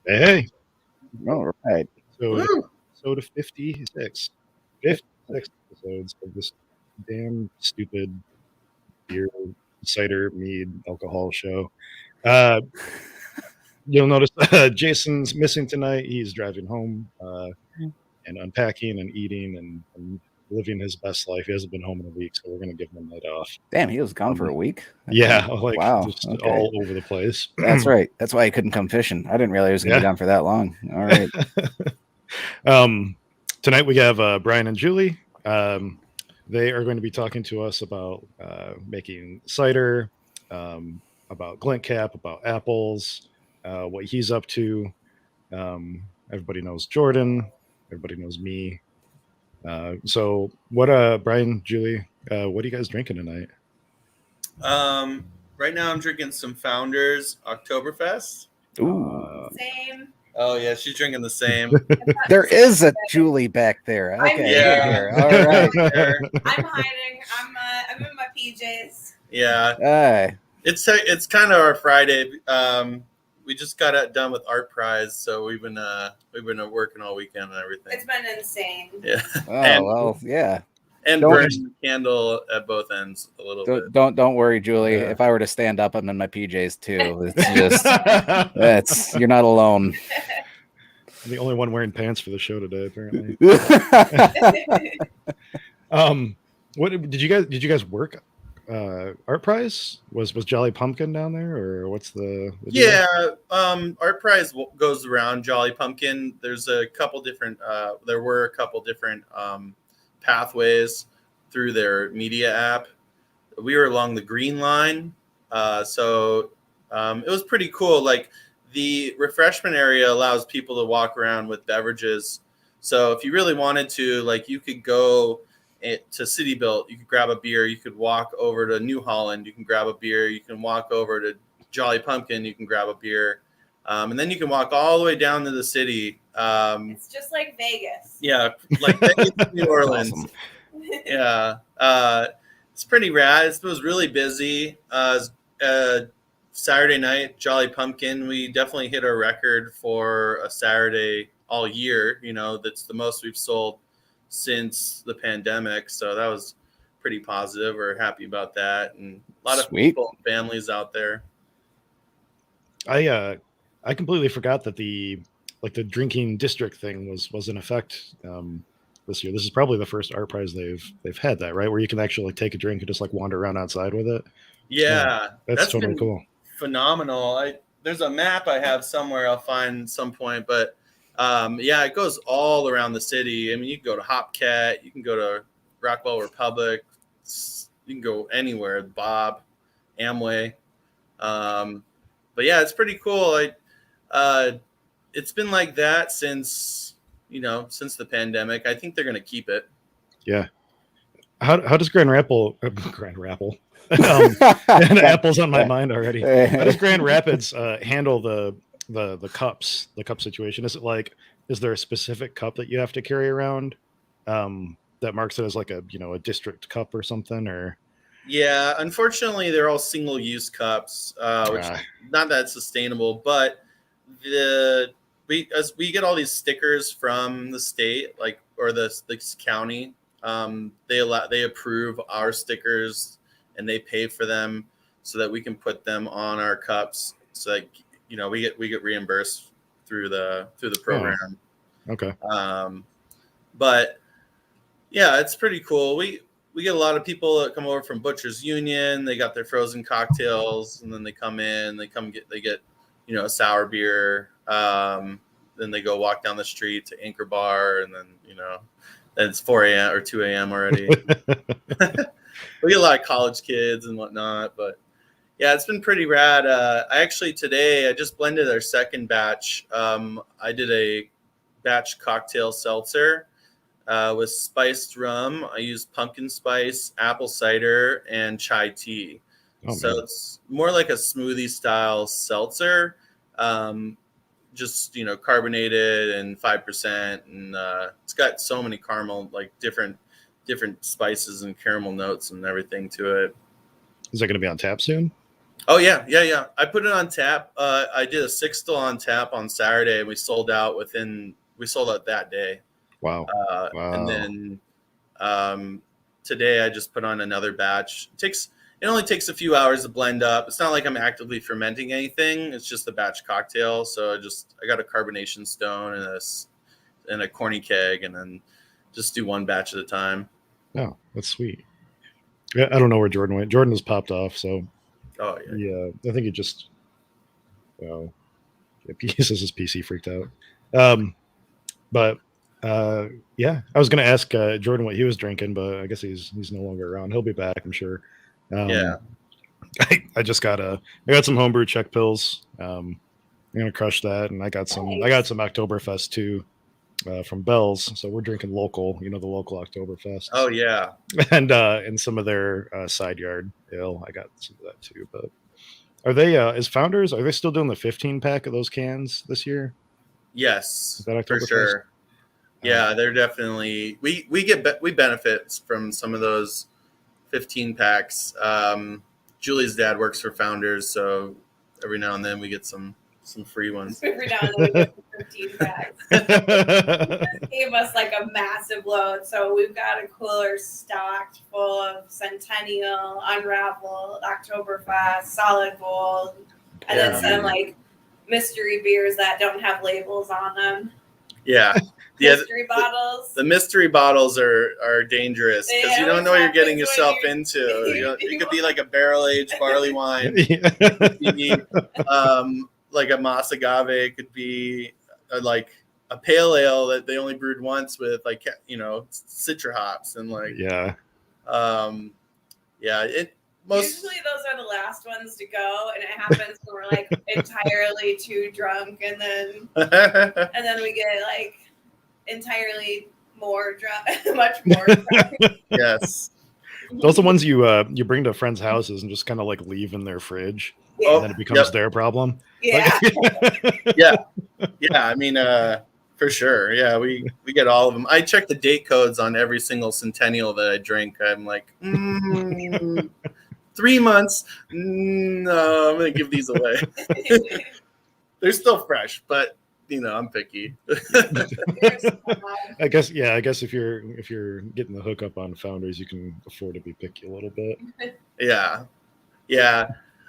Hey, All right. so it's Woo! episode of 56. 56 episodes of this damn stupid beer, cider, mead, alcohol show. Uh, you'll notice Jason's missing tonight. He's driving home and unpacking and eating and living his best life. He hasn't been home in a week, so we're going to give him a night off. Damn, he was gone for a week. Yeah, like Wow. just Okay. all over the place. That's right. That's why he couldn't come fishing. I didn't realize he was going to Yeah. be gone for that long. All right. Tonight we have Brian and Julie. They are going to be talking to us about making cider, about Glint Cap, about apples, what he's up to. Everybody knows Jordan. Everybody knows me. So, what, Brian, Julie, what are you guys drinking tonight? Right now I'm drinking some Founders Oktoberfest. Ooh. Same. Oh yeah, she's drinking the same. There is a Julie back there. Okay. Yeah. Here. All right. I'm hiding. I'm in my PJs. Yeah, it's kind of our Friday. We just got done with art prize, so we've been working all weekend and everything. It's been insane. Yeah, Oh, well, yeah. and Don't- burning the candle at both ends a little bit. Don't worry, Julie. Yeah. If I were to stand up, I'm in my PJs too. It's just you're not alone. I'm the only one wearing pants for the show today, apparently. What did you guys work? Art prize was Jolly Pumpkin down there, or what's the deal? Yeah, art prize goes around Jolly Pumpkin. There's a couple different. There were a couple different pathways through their media app. We were along the green line, so it was pretty cool. Like the refreshment area allows people to walk around with beverages. So if you really wanted to, like, you could go to City Built, you could grab a beer. You could walk over to New Holland, you can grab a beer. You can walk over to Jolly Pumpkin, you can grab a beer. And then you can walk all the way down to the city. It's just like Vegas. Yeah, like Vegas, New Orleans. Awesome. Yeah, it's pretty rad. It was really busy. Saturday night, Jolly Pumpkin, we definitely hit our record for a Saturday all year. You know, that's the most we've sold since the pandemic. So that was pretty positive. We're happy about that. And a lot of Sweet. people, families out there. I completely forgot that the drinking district thing was in effect this year. This is probably the first art prize they've had that, right, where you can actually like take a drink and just like wander around outside with it. Yeah, That's totally been cool. phenomenal. There's a map I have somewhere I'll find some point, but yeah, it goes all around the city. I mean, you can go to Hopcat, you can go to Rockwell Republic, you can go anywhere, Bob, Amway. But yeah, it's pretty cool. It's been like that since the pandemic. I think they're going to keep it. Yeah. How does Grand Rapids and apples on my mind already. How does Grand Rapids handle the cups, the cup situation? Is there a specific cup that you have to carry around that marks it as like a district cup or something? Or Yeah, unfortunately, they're all single-use cups, which not that sustainable. But we get all these stickers from the state, or the county. They approve our stickers and they pay for them so that we can put them on our cups. So like, we get reimbursed through the program. Oh, okay. But yeah, it's pretty cool. We get a lot of people that come over from Butcher's Union. They got their frozen cocktails, and then they come in. They get a sour beer. Then they go walk down the street to Anchor Bar, and then then it's 4 a.m. or 2 a.m. already. We get a lot of college kids and whatnot, but yeah, it's been pretty rad. Today I just blended our second batch. I did a batch cocktail seltzer with spiced rum. I used pumpkin spice, apple cider, and chai tea. So it's more like a smoothie style seltzer, just carbonated and 5%, and it's got so many caramel, like different spices and caramel notes and everything to it. Is that going to be on tap soon? Oh yeah. I put it on tap. I did a 6 still on tap on Saturday, and we sold out that day. Wow. And then today I just put on another batch. It only takes a few hours to blend up. It's not like I'm actively fermenting anything. It's just a batch cocktail. So I got a carbonation stone and a corny keg, and then just do one batch at a time. Oh, that's sweet. Yeah, I don't know where Jordan went. Jordan has popped off, so Oh yeah. I think he just he says his PC freaked out. But yeah, I was gonna ask Jordan what he was drinking, but I guess he's no longer around. He'll be back, I'm sure. Yeah. I got some homebrew Czech pills. I'm gonna crush that, and I got some Oktoberfest too from Bell's. So we're drinking local, the local Oktoberfest. Oh yeah. And some of their side yard ale. I got some of that too. But are they as Founders? Are they still doing the 15 pack of those cans this year? Yes, Is that for Oktoberfest? sure. Yeah, they're definitely we benefit from some of those 15 packs. Julie's dad works for Founders, so every now and then we get some free ones. Every now and then we get some 15 packs. They gave us like a massive load, so we've got a cooler stocked full of Centennial, Unraveled, Oktoberfest, Solid Gold, and then some like mystery beers that don't have labels on them. Yeah. Mystery bottles. The mystery bottles are dangerous because you don't know what you're getting yourself into. It could be like a barrel-aged barley wine. It could be, like a Mas Agave. It could be like a pale ale that they only brewed once with citra hops and Usually those are the last ones to go, and it happens when we're like entirely too drunk, and then we get like entirely more drunk, much more drunk. Yes. Those are the ones you bring to friends' houses and just kind of like leave in their fridge, Yeah. and then it becomes their problem. Yeah. Yeah. I mean, for sure. Yeah, we get all of them. I check the date codes on every single Centennial that I drink. I'm like, 3 months. No, I'm gonna give these away. They're still fresh, but I'm picky. I guess if you're getting the hookup on Founders, you can afford to be picky a little bit. Yeah.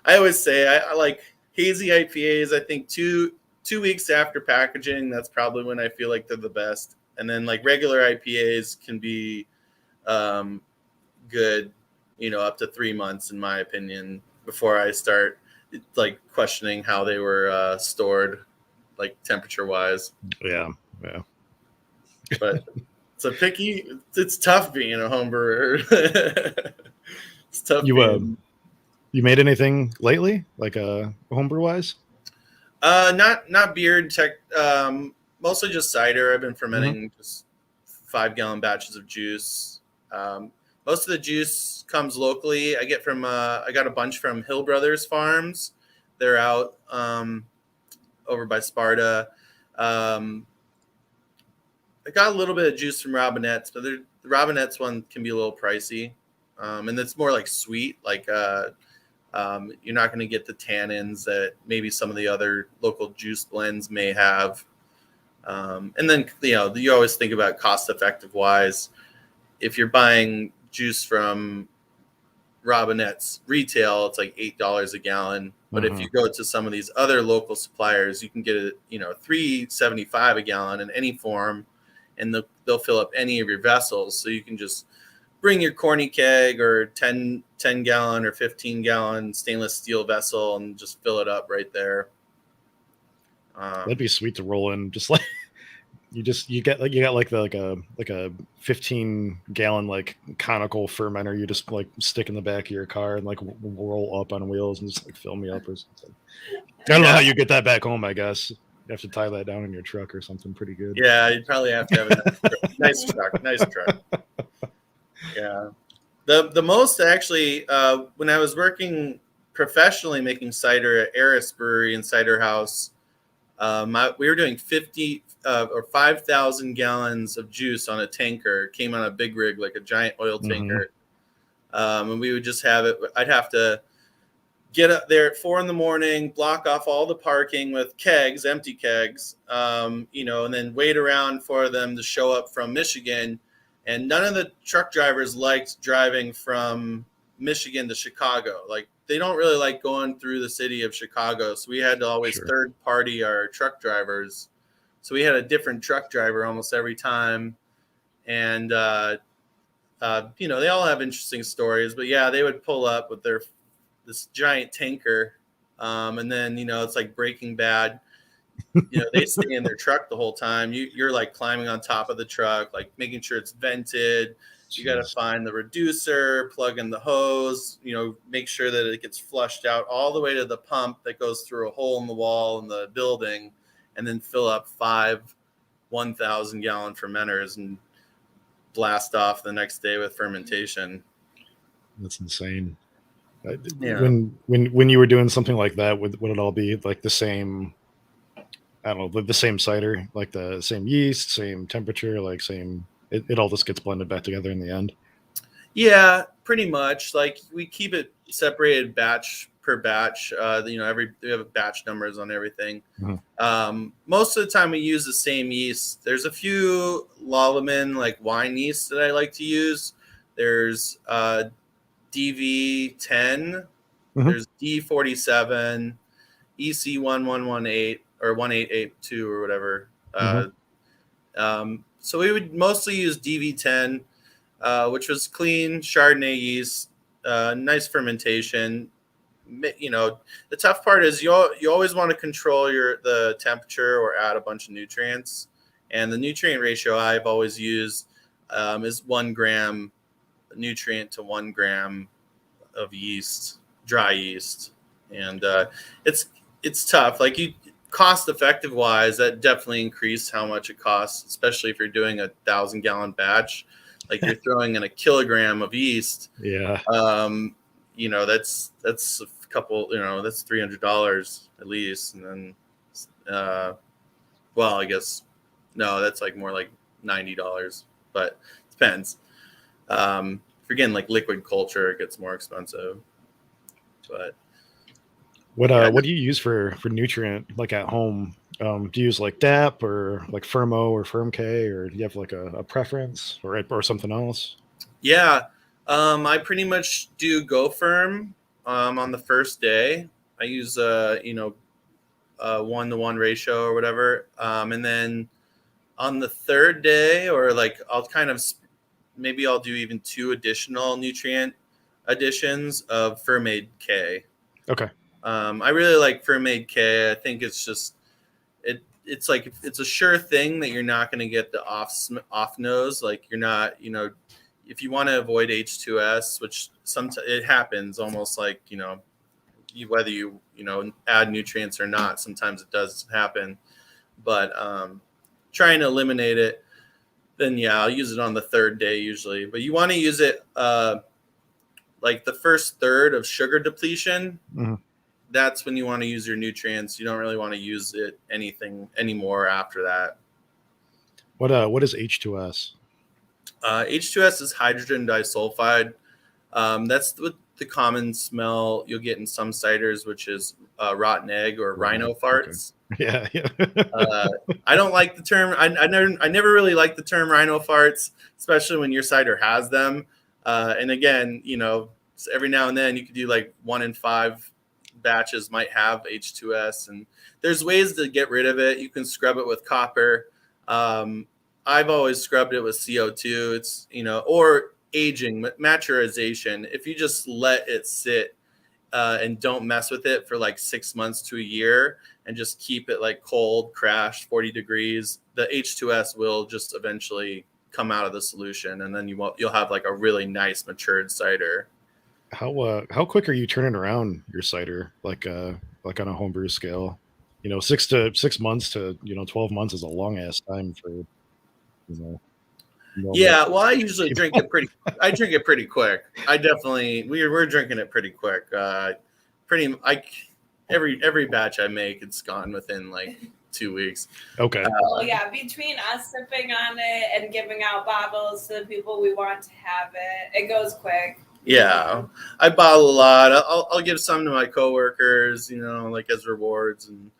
I always say I like hazy IPAs. I think two weeks after packaging, that's probably when I feel like they're the best. And then like regular IPAs can be good, up to 3 months in my opinion before I start like questioning how they were stored, like temperature wise. Yeah. But it's tough being a home brewer. It's tough. You made anything lately, like homebrew wise? Not beer and tech. Mostly just cider. I've been fermenting just 5-gallon batches of juice. Most of the juice comes locally. I got a bunch from Hill Brothers Farms. They're out over by Sparta. I got a little bit of juice from Robinette's, but the Robinette's one can be a little pricey. And it's more like sweet. Like you're not going to get the tannins that maybe some of the other local juice blends may have. And then, you always think about cost effective wise. If you're buying juice from Robinette's retail, it's like $8 a gallon. But if you go to some of these other local suppliers, you can get it, $3.75 a gallon in any form, and they'll fill up any of your vessels. So you can just bring your corny keg or 10 gallon or 15 gallon stainless steel vessel and just fill it up right there. That'd be sweet to roll in, just like you got like a 15 gallon like conical fermenter you just like stick in the back of your car and like roll up on wheels and just like fill me up or something. I don't know how you get that back home. I guess you have to tie that down in your truck or something pretty good. Yeah, you'd probably have to have a nice truck. Yeah, the most actually when I was working professionally making cider at Eris Brewery and Cider House, we were doing 50 or 5,000 gallons of juice on a tanker. It came on a big rig, like a giant oil tanker. And we would just have it. I'd have to get up there at 4 a.m, block off all the parking with kegs, empty kegs, and then wait around for them to show up from Michigan. And none of the truck drivers liked driving from Michigan to Chicago. Like, they don't really like going through the city of Chicago. So we had to always third party our truck drivers. So we had a different truck driver almost every time. And, they all have interesting stories, but yeah, they would pull up with this giant tanker. And then, it's like Breaking Bad. They stay in their truck the whole time. You're like climbing on top of the truck, like making sure it's vented. You got to find the reducer, plug in the hose, make sure that it gets flushed out all the way to the pump that goes through a hole in the wall in the building, and then fill up 5 1,000-gallon fermenters and blast off the next day with fermentation. That's insane. Yeah. When you were doing something like that, would it all be like the same? I don't know, the same cider, like the same yeast, same temperature, like same. It all just gets blended back together in the end. Yeah, pretty much. Like, we keep it separated batch per batch. We have batch numbers on everything. Mm-hmm. Most of the time we use the same yeast. There's a few Lalaman like wine yeast that I like to use. There's DV10. Mm-hmm. There's D47, EC1118 or 1882 or whatever. Mm-hmm. So we would mostly use DV10, which was clean Chardonnay yeast, nice fermentation. The tough part is you always want to control the temperature or add a bunch of nutrients. And the nutrient ratio I've always used is 1 gram nutrient to 1 gram of yeast, dry yeast. And it's tough. Like, cost effective wise, that definitely increased how much it costs, especially if you're doing 1,000-gallon batch. Like, you're throwing in a kilogram of yeast. Yeah. That's a couple, that's $300 at least. And then, I guess, no, that's like more like $90, but it depends. If you're getting like liquid culture, it gets more expensive. But what do you use for nutrient, like at home? Do you use like DAP or like Fermo or FermK, or do you have like a preference or something else? Yeah. I pretty much do Go Firm on the first day. I use 1-to-1 ratio or whatever. And then on the third day, or like maybe I'll do even 2 additional nutrient additions of Fermade K. Okay. I really like Fermade K. I think it's just it's like, it's a sure thing that you're not going to get the off nose. Like, you're not, if you want to avoid H2S, which sometimes it happens, almost like, whether you add nutrients or not, sometimes it does happen. But trying to eliminate it, then I'll use it on the third day usually. But you want to use it like the first third of sugar depletion. Mm-hmm. That's when you want to use your nutrients. You don't really want to use it anymore after that. What is H2S? H2S is hydrogen disulfide. That's the common smell you'll get in some ciders, which is rotten egg or rhino farts. Okay. Yeah. I don't like the term. I never really liked the term rhino farts, especially when your cider has them. And again, every now and then you could do like 1 in 5 batches might have H2S, and there's ways to get rid of it. You can scrub it with copper. I've always scrubbed it with CO2. It's, or aging, maturization. If you just let it sit and don't mess with it for like 6 months to a year and just keep it like cold, crashed, 40 degrees, the H2S will just eventually come out of the solution, and then you'll have like a really nice matured cider. How quick are you turning around your cider, like on a homebrew scale? 6 months to 12 months is a long ass time for Yeah, well, I usually drink it pretty. I drink it pretty quick. I definitely we're drinking it pretty quick. Every batch I make, it's gone within like 2 weeks. Okay. Between us sipping on it and giving out bottles to the people we want to have it, it goes quick. Yeah, I bottle a lot. I'll give some to my coworkers, like as rewards, and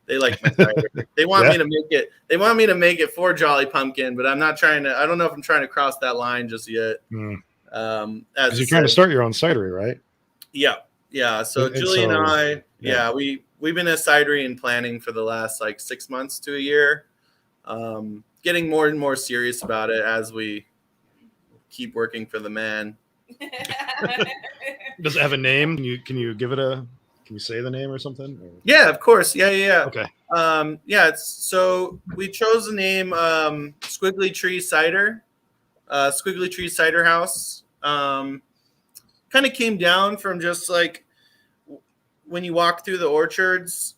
they like my cider. They want me to make it. They want me to make it for Jolly Pumpkin, but I'm not trying to. I don't know if I'm trying to cross that line just yet. Because As you're trying to start your own cidery, right? Yeah. So Julie and I, we've been a cidery in planning for the last like 6 months to a year. Getting more and more serious about it as we keep working for the man. Does it have a name? Can you give it a? Can you say the name or something? Or? Yeah, of course. Yeah. Okay. So we chose the name Squiggly Tree Cider, Squiggly Tree Cider House. Kind of came down from just like when you walk through the orchards.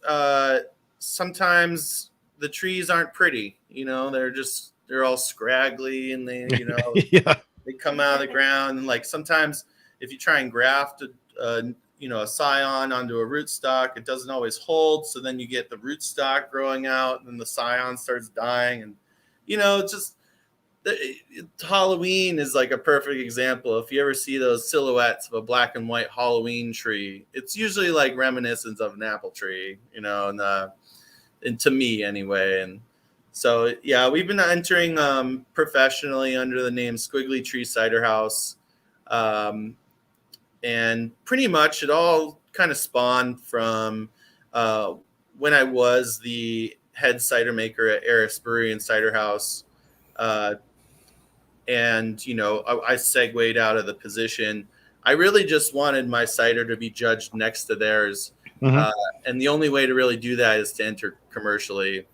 Sometimes the trees aren't pretty. They're all scraggly, and they they come out of the ground, and like sometimes if you try and graft a scion onto a rootstock, it doesn't always hold. So then you get the rootstock growing out, and then the scion starts dying. And, Halloween is like a perfect example. If you ever see those silhouettes of a black and white Halloween tree, it's usually like reminiscence of an apple tree, and to me anyway. And so, yeah, we've been entering professionally under the name Squiggly Tree Cider House. And pretty much it all kind of spawned from when I was the head cider maker at Eris Brewery and Cider House. I segued out of the position. I really just wanted my cider to be judged next to theirs. And the only way to really do that is to enter commercially.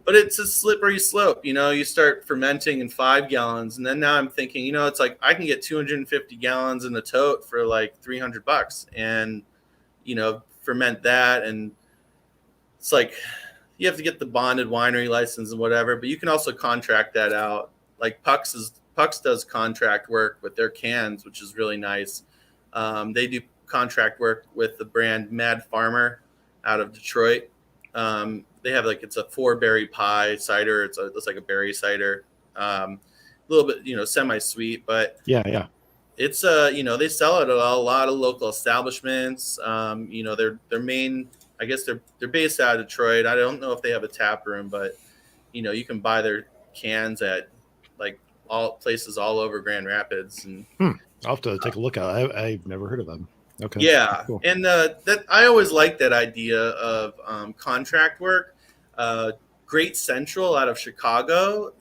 But it's a slippery slope. You start fermenting in 5 gallons, and then now I'm thinking, it's like I can get 250 gallons in the tote for like $300 and, ferment that. And it's like, you have to get the bonded winery license and whatever, but you can also contract that out. Like Pucks does contract work with their cans, which is really nice. They do contract work with the brand Mad Farmer out of Detroit. They have it's a 4-berry pie cider. It's like a berry cider, a little bit, semi-sweet, but yeah. It's they sell it at a lot of local establishments. Their main, I guess they're based out of Detroit. I don't know if they have a tap room, but you can buy their cans at like all places all over Grand Rapids. And I'll have to take a look at it. I've never heard of them. Okay. Yeah, cool. And that I always like that idea of contract work. Great Central out of Chicago.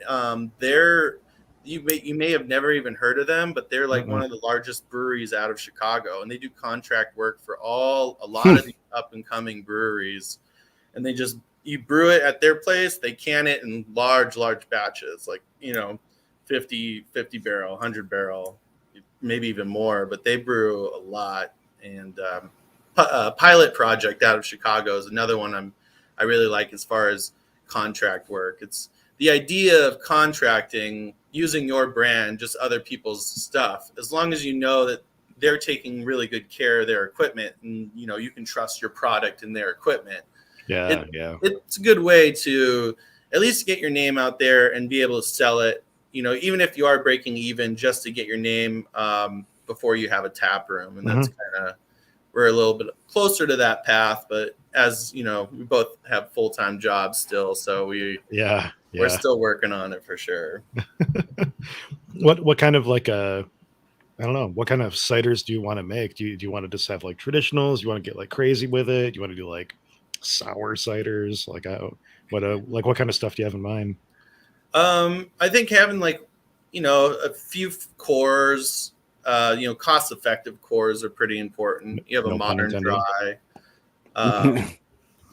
You may have never even heard of them, but they're like one of the largest breweries out of Chicago, and they do contract work for a lot of the up and coming breweries. And you brew it at their place, they can it in large batches, like 50 barrel, 100 barrel, maybe even more, but they brew a lot. And Pilot Project out of Chicago is another one I really like as far as contract work. It's the idea of contracting using your brand, just other people's stuff, as long as you know that they're taking really good care of their equipment, and you can trust your product and their equipment. It's a good way to at least get your name out there and be able to sell it, even if you are breaking even, just to get your name before you have a tap room. And that's kind of, we're a little bit closer to that path, but as we both have full-time jobs still, so we're still working on it for sure. What kind of I don't know, what kind of ciders do you want to make? Do you want to just have like traditionals? You want to get like crazy with it? You want to do like sour ciders? What kind of stuff do you have in mind? I think having a few cores, cost-effective cores are pretty important. You have a modern dry.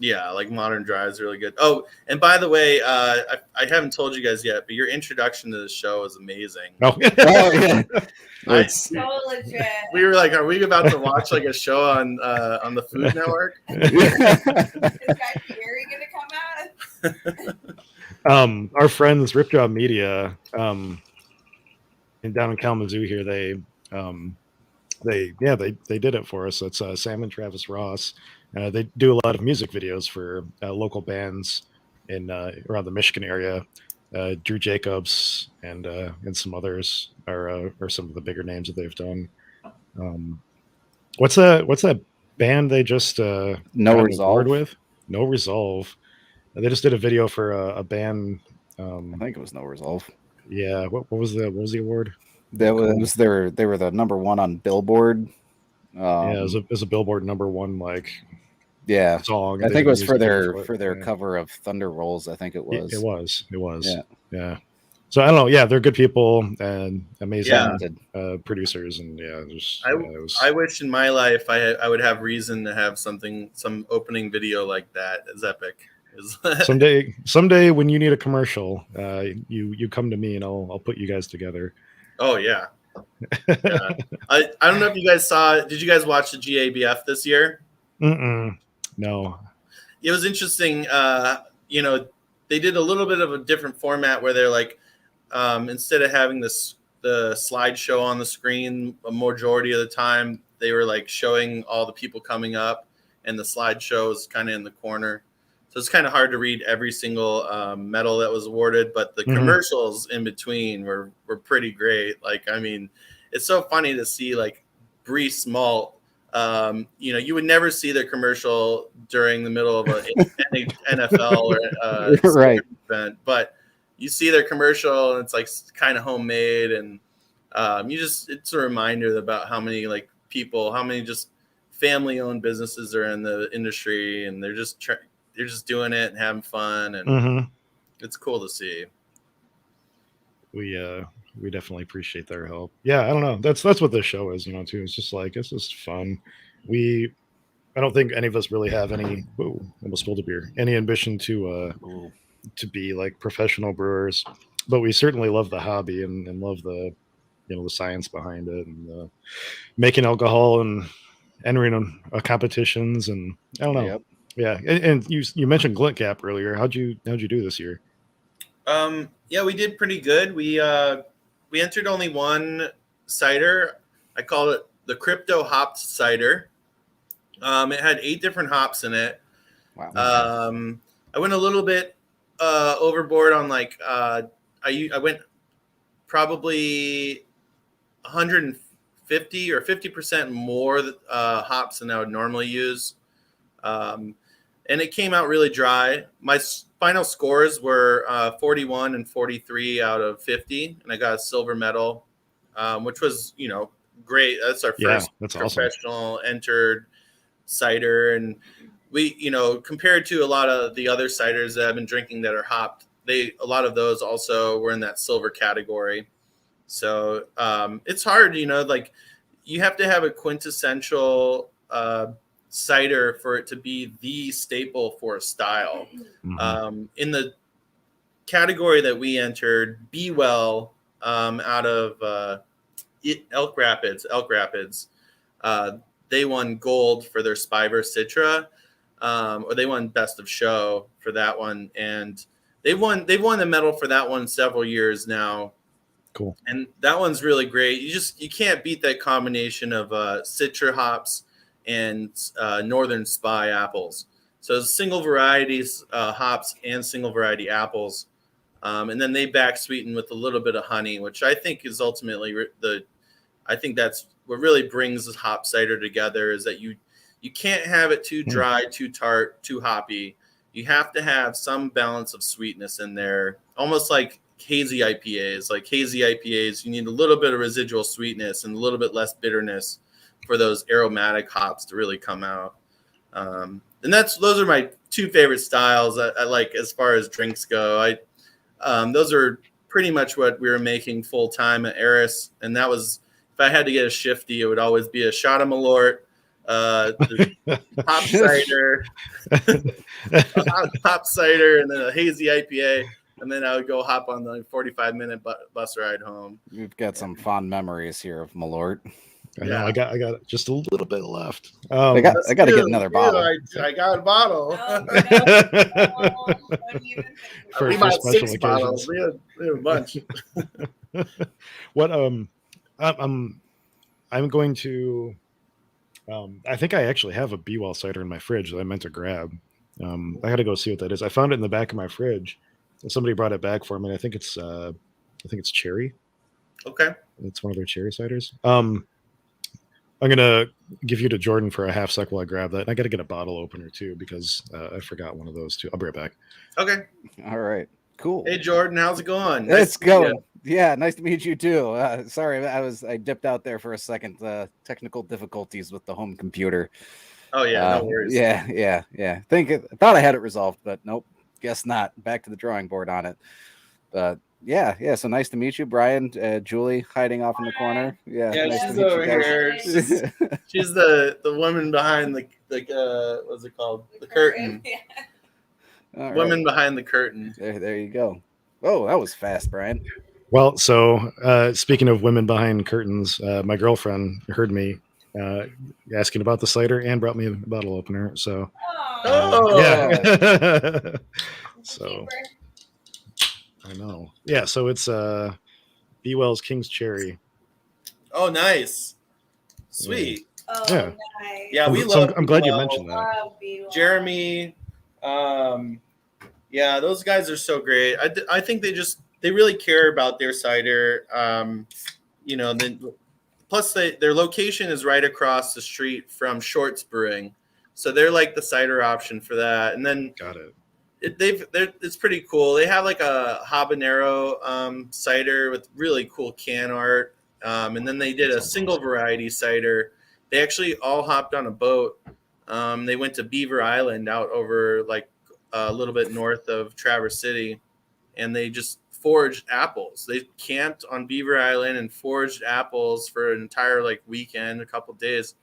Yeah, like modern dry is really good. Oh, and by the way, I haven't told you guys yet, but your introduction to the show is amazing. Yeah. So legit. We were like, are we about to watch like a show on the Food Network? Is Guy Fieri gonna come out? Our friends Ripjaw Media, down in Kalamazoo here, they did it for us. So it's Sam and Travis Ross. They do a lot of music videos for local bands in around the Michigan area. Drew Jacobs and some others are some of the bigger names that they've done. What's that band they just No got an Resolve? award with? No Resolve. They just did a video for a band. I think it was No Resolve. Yeah, what was the award? That was they were the number one on Billboard. Yeah, it was a Billboard #1 like Yeah, song. I They think did it a was for music video their yeah. cover of Thunder Rolls. I think it was. It was. Yeah. Yeah. So I don't know. Yeah, they're good people and amazing Talented. producers, and yeah, just I wish in my life I would have reason to have some opening video like that. It's epic. someday when you need a commercial, you come to me and I'll put you guys together. Oh yeah. Yeah. I don't know if you guys saw. Did you guys watch the GABF this year? No. It was interesting. They did a little bit of a different format where they're like, instead of having the slideshow on the screen, a majority of the time they were like showing all the people coming up, and the slideshow was kind of in the corner. So it's kind of hard to read every single medal that was awarded, but the commercials in between were pretty great. Like, I mean, it's so funny to see like Brees Malt. You would never see their commercial during the middle of an NFL or right event, but you see their commercial and it's like kind of homemade, and it's a reminder about how many like people, how many just family-owned businesses are in the industry, and they're just doing it and having fun, and it's cool to see. We definitely appreciate their help. Yeah, I don't know. That's what this show is, too. It's just like, it's just fun. I don't think any of us really have any. Whoa, almost spilled a beer. Any ambition to be like professional brewers, but we certainly love the hobby and love the the science behind it, and making alcohol and entering competitions, and I don't know. Yep. Yeah, and you mentioned Glint Gap earlier. How'd you do this year? Yeah, we did pretty good. We entered only one cider. I called it the Crypto Hopped Cider. It had 8 different hops in it. Wow. I went a little bit overboard on like I went probably 150 or 50% more hops than I would normally use. And it came out really dry. My final scores were 41 and 43 out of 50, and I got a silver medal, which was, great. That's our first professional awesome. Entered cider, and we, compared to a lot of the other ciders that I've been drinking that are hopped, a lot of those also were in that silver category. So it's hard, like you have to have a quintessential cider for it to be the staple for a style. In the category that we entered, Be Well out of Elk Rapids, they won gold for their Spiver Citra, or they won best of show for that one, and they've won the medal for that one several years now. Cool. And that one's really great. You can't beat that combination of Citra hops and Northern Spy apples. So single varieties hops and single variety apples, and then they back sweeten with a little bit of honey, which I think is ultimately I think that's what really brings the hop cider together, is that you can't have it too dry, too tart, too hoppy. You have to have some balance of sweetness in there, almost like hazy IPAs. Like hazy IPAs, you need a little bit of residual sweetness and a little bit less bitterness for those aromatic hops to really come out. And those are my 2 favorite styles I like as far as drinks go. Those are pretty much what we were making full time at Eris, and that was, if I had to get a shifty, it would always be a shot of Malort, hop cider, hop cider, and then a hazy IPA, and then I would go hop on the 45-minute bus ride home. You've got some fond memories here of Malort. I know. I got just a little bit left. I got to get another bottle. I got a bottle. For about special 6 occasions. bottles. We have a bunch. What I'm going to. I think I actually have a Be Well cider in my fridge that I meant to grab. I had to go see what that is. I found it in the back of my fridge, somebody brought it back for me. I think it's cherry. Okay. It's one of their cherry ciders. I'm gonna give you to Jordan for a half sec while I grab that. And I got to get a bottle opener too because I forgot one of those too. I'll be right back. Okay. All right. Cool. Hey Jordan, how's it going? It's to meet you. going. Yeah, nice to meet you too. Sorry, I dipped out there for a second. Technical difficulties with the home computer. Oh yeah, no worries. Yeah. I thought I had it resolved, but nope. Guess not. Back to the drawing board on it. But yeah. So nice to meet you, Brian. Julie hiding off in the corner. Yeah, Yeah, nice she's to meet over you guys. here. She's the woman behind the what's it called? The curtain. Yeah. All Woman right. behind the curtain. There you go. Oh, that was fast, Brian. Well, so speaking of women behind curtains, my girlfriend heard me asking about the cider and brought me a bottle opener. So Oh. yeah. So I know. Yeah, so it's B Wells King's Cherry. Oh, nice. Sweet. Oh, Yeah. nice. Yeah, we So love. I'm glad you Well, mentioned that. Love B-Well. Jeremy. Yeah, those guys are so great. I think they really care about their cider. Plus their location is right across the street from Shorts Brewing, so they're like the cider option for that. And then Got it. it's pretty cool. They have like a habanero cider with really cool can art, and then they did a single variety cider. They actually all hopped on a boat. They went to Beaver Island out over like a little bit north of Traverse City, and they just foraged apples. They camped on Beaver Island and foraged apples for an entire like weekend, a couple of days,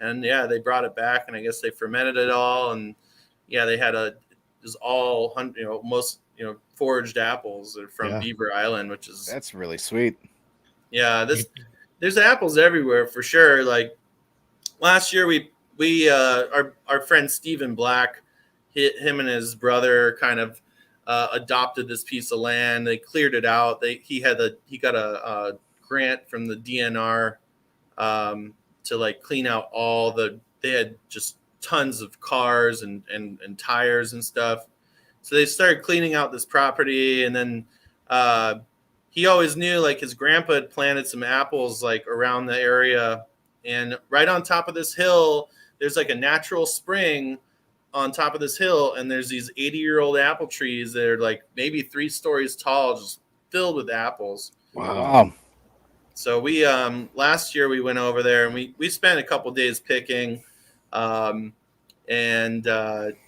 and yeah, they brought it back, and I guess they fermented it all, and yeah, they had it was all most foraged apples from Beaver Island, which is That's really sweet. yeah. There's apples everywhere for sure. Like last year, our friend Stephen Black, him and his brother kind of adopted this piece of land. They cleared it out. He got a grant from the DNR to like clean out they had just tons of cars and tires and stuff. So they started cleaning out this property, and then he always knew like his grandpa had planted some apples like around the area, and right on top of this hill, there's like a natural spring on top of this hill, and there's these 80-year-old apple trees that are like maybe 3 stories tall, just filled with apples. Wow. So we last year we went over there and we spent a couple days picking, and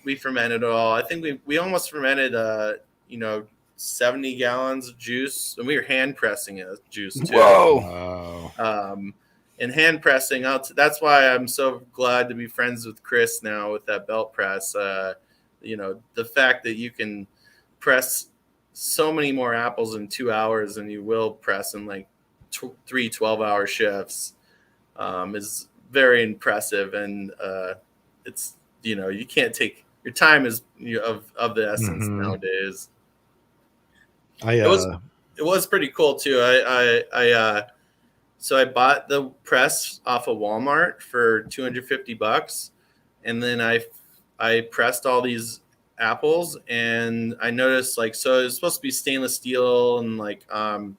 we fermented it all. I think we almost fermented 70 gallons of juice, and we were hand pressing juice too. Whoa. Wow. And hand pressing that's why I'm so glad to be friends with Chris now with that belt press. The fact that you can press so many more apples in 2 hours than you will press in like 3 12-hour shifts is very impressive. And it's you can't take your time is of the essence nowadays. It was pretty cool too. So I bought the press off of Walmart for $250, and then I pressed all these apples, and I noticed like so it was supposed to be stainless steel, and like then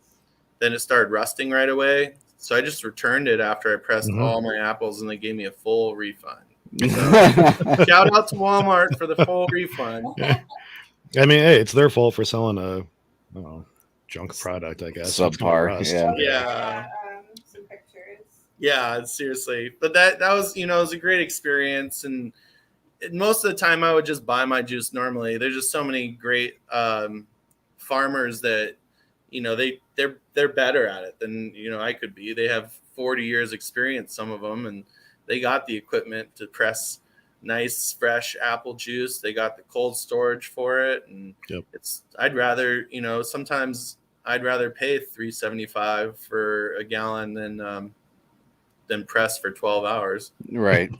it started rusting right away. So I just returned it after I pressed all my apples, and they gave me a full refund. So, shout out to Walmart for the full refund. I mean, hey, it's their fault for selling a junk product, I guess. Subpar, Yeah. Some pictures. Yeah, seriously. But that was, it was a great experience. And most of the time I would just buy my juice normally. There's just so many great farmers that, they're better at it than, I could be. They have 40 years experience, some of them, and they got the equipment to press nice, fresh apple juice. They got the cold storage for it. And I'd rather, sometimes I'd rather pay $3.75 for a gallon than press for 12 hours. Right.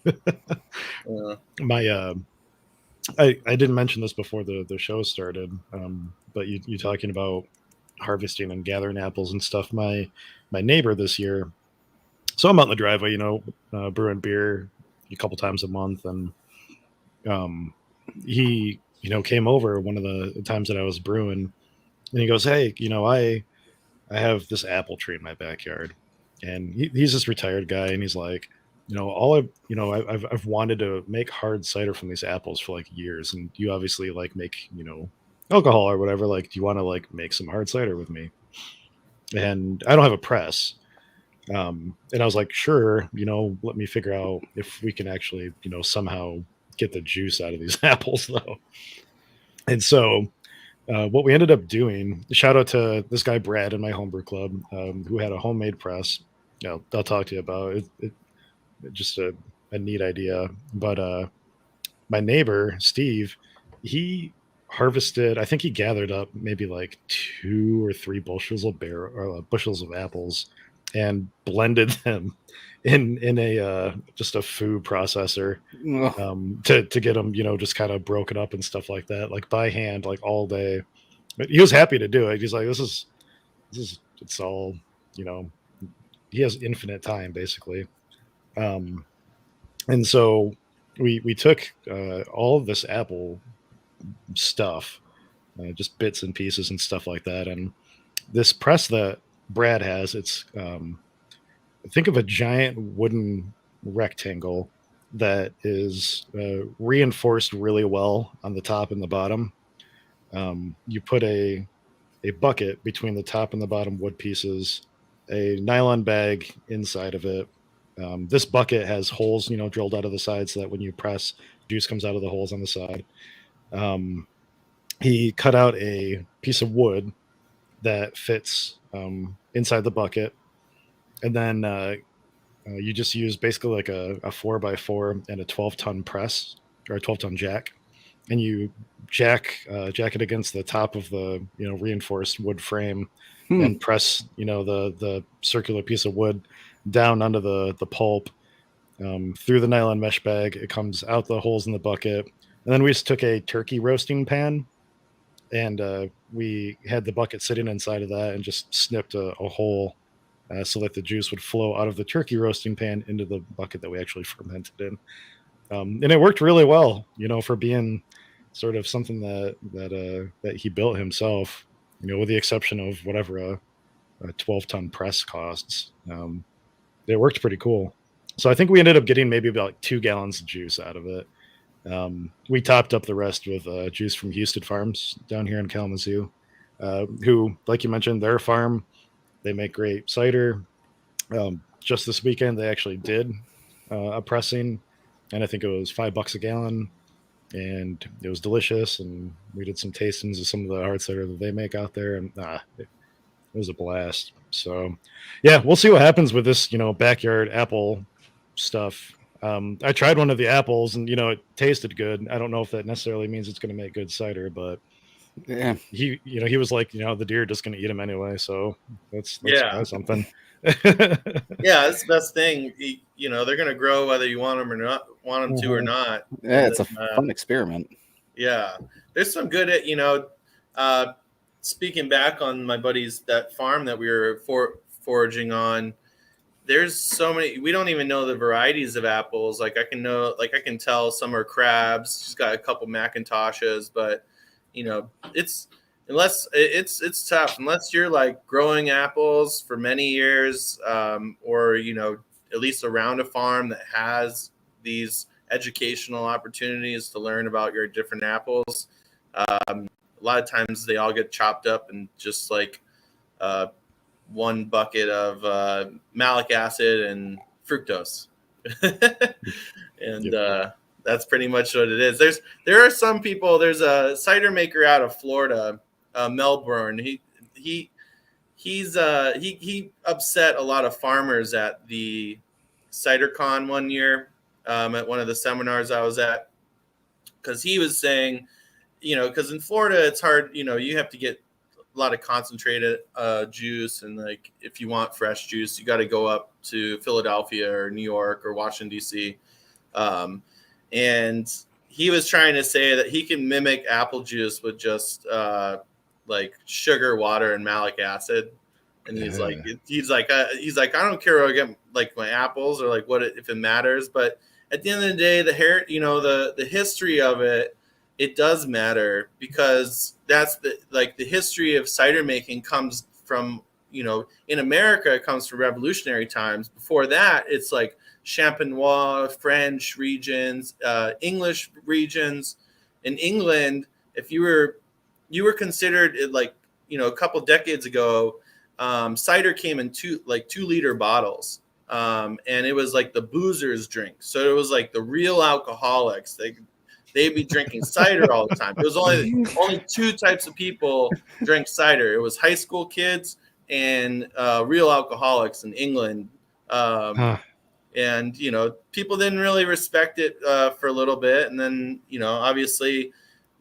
I didn't mention this before the show started, but you talking about harvesting and gathering apples and stuff. My neighbor this year, so I'm out in the driveway, brewing beer a couple times a month, and he came over one of the times that I was brewing, and he goes, "Hey, I have this apple tree in my backyard," and he's this retired guy, and he's like, all I've wanted to make hard cider from these apples for like years, and you obviously like make alcohol or whatever. Like, do you want to like make some hard cider with me? And I don't have a press. And I was like, sure, let me figure out if we can actually, somehow get the juice out of these apples, though. And so, what we ended up doing, shout out to this guy Brad in my homebrew club, who had a homemade press. I'll talk to you about it. Just a neat idea. But my neighbor Steve, he harvested. I think he gathered up maybe like 2 or 3 bushels of apples, and blended them in a just a food processor, to get them just kind of broken up and stuff like that, like by hand, like all day. But he was happy to do it. He's like, this is it's all he has infinite time basically. And so we took all of this apple stuff, just bits and pieces and stuff like that, and this press that Brad has, it's think of a giant wooden rectangle that is reinforced really well on the top and the bottom. You put a bucket between the top and the bottom wood pieces, a nylon bag inside of it. This bucket has holes, drilled out of the side, so that when you press, juice comes out of the holes on the side. He cut out a piece of wood that fits inside the bucket, and then you just use basically like a 4x4 and a 12-ton press, or a 12-ton jack, and you jack it against the top of the reinforced wood frame, and press the circular piece of wood down onto the pulp, through the nylon mesh bag. It comes out the holes in the bucket, and then we just took a turkey roasting pan, and we had the bucket sitting inside of that, and just snipped a hole, so that the juice would flow out of the turkey roasting pan into the bucket that we actually fermented in. And it worked really well, for being sort of something that he built himself, with the exception of whatever a 12-ton press costs. It worked pretty cool. So I think we ended up getting maybe about like 2 gallons of juice out of it. We topped up the rest with juice from Houston Farms down here in Kalamazoo, who, like you mentioned, their farm, they make great cider. Just this weekend, they actually did a pressing, and I think it was $5 a gallon, and it was delicious. And we did some tastings of some of the hard cider that they make out there, and it was a blast. So, yeah, we'll see what happens with this, backyard apple stuff. I tried one of the apples, and it tasted good. I don't know if that necessarily means it's going to make good cider, but yeah, he was like, the deer are just going to eat them anyway, so let's try something. Yeah, that's the best thing. They're going to grow whether you want them or not, to or not. Yeah, it's a fun experiment. Yeah, there's some good speaking back on my buddies, that farm that we were foraging on, there's so many, we don't even know the varieties of apples. Like I can tell some are crabs. She's got a couple Macintoshes, but it's tough unless you're like growing apples for many years, or at least around a farm that has these educational opportunities to learn about your different apples. A lot of times they all get chopped up and just like one bucket of malic acid and fructose. And that's pretty much what it is. There are some people, there's a cider maker out of Florida, Melbourne. He upset a lot of farmers at the CiderCon one year, at one of the seminars I was at, because he was saying, because in Florida it's hard, you have to get a lot of concentrated juice, and like if you want fresh juice, you got to go up to Philadelphia or New York or Washington D.C. And he was trying to say that he can mimic apple juice with just like sugar, water, and malic acid. And he's like, I don't care where I get like my apples or like if it matters. But at the end of the day, the history of it it does matter, because that's the history of cider making comes from, in America, it comes from revolutionary times. Before that, it's like Champenois, French regions, English regions. In England, if you were considered like, a couple decades ago, cider came in 2-liter bottles. And it was like the boozers drink. So it was like the real alcoholics. They'd be drinking cider all the time. It was only two types of people drank cider. It was high school kids and real alcoholics in England. And people didn't really respect it for a little bit, and then obviously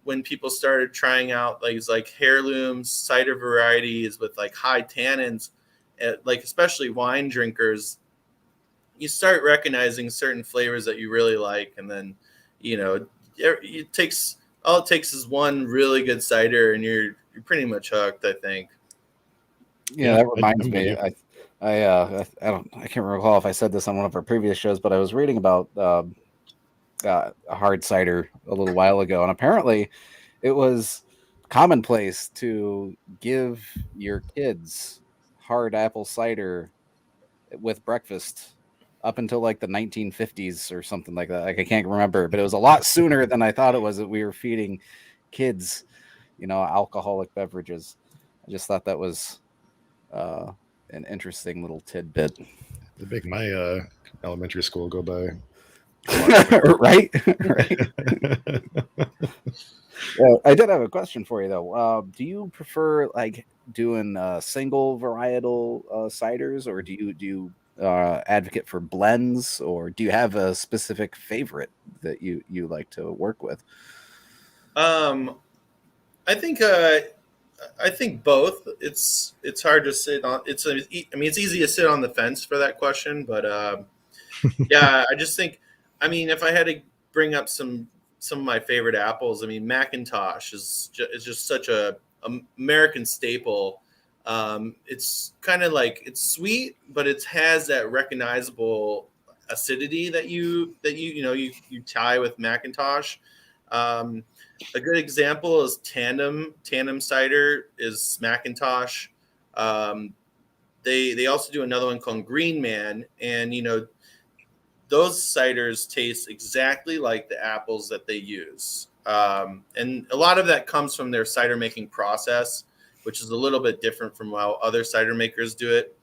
when people started trying out like heirlooms cider varieties with like high tannins, like especially wine drinkers, you start recognizing certain flavors that you really like, and then it takes is one really good cider and you're pretty much hooked, I think. Yeah, that reminds me. I can't recall if I said this on one of our previous shows, but I was reading about a hard cider a little while ago, and apparently it was commonplace to give your kids hard apple cider with breakfast up until like the 1950s or something like that. Like, I can't remember, but it was a lot sooner than I thought it was that we were feeding kids, alcoholic beverages. I just thought that was an interesting little tidbit. To make my elementary school go by. Right. I did have a question for you though. Do you prefer like doing single varietal ciders, or do you advocate for blends, or do you have a specific favorite that you like to work with? I think both. It's hard to sit on. It's easy to sit on the fence for that question, but yeah, I just think, if I had to bring up some of my favorite apples, Macintosh is just such a American staple. It's kind of like, it's sweet, but it has that recognizable acidity that you tie with Macintosh. A good example is tandem cider is Macintosh. They also do another one called Green Man, and those ciders taste exactly like the apples that they use. And a lot of that comes from their cider making process, which is a little bit different from how other cider makers do it.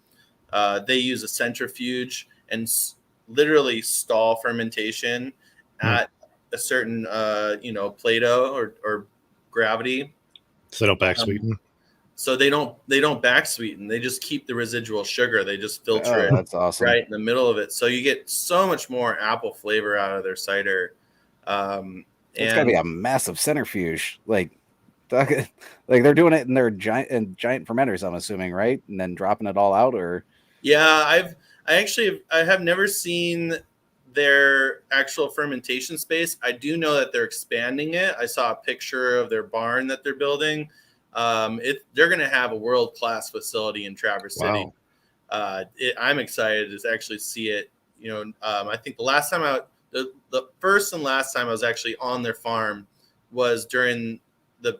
They use a centrifuge and literally stall fermentation at a certain Plato or gravity. So they don't back sweeten. So they don't back sweeten. They just keep the residual sugar. They just filter it. That's awesome. Right in the middle of it. So you get so much more apple flavor out of their cider. It's gotta be a massive centrifuge. Like they're doing it in their giant fermenters, I'm assuming, right? And then dropping it all out, or yeah, I have never seen their actual fermentation space. I do know that they're expanding it. I saw a picture of their barn that they're building. They're going to have a world-class facility in Traverse City. I'm excited to actually see it. I think the first and last time I was actually on their farm was during the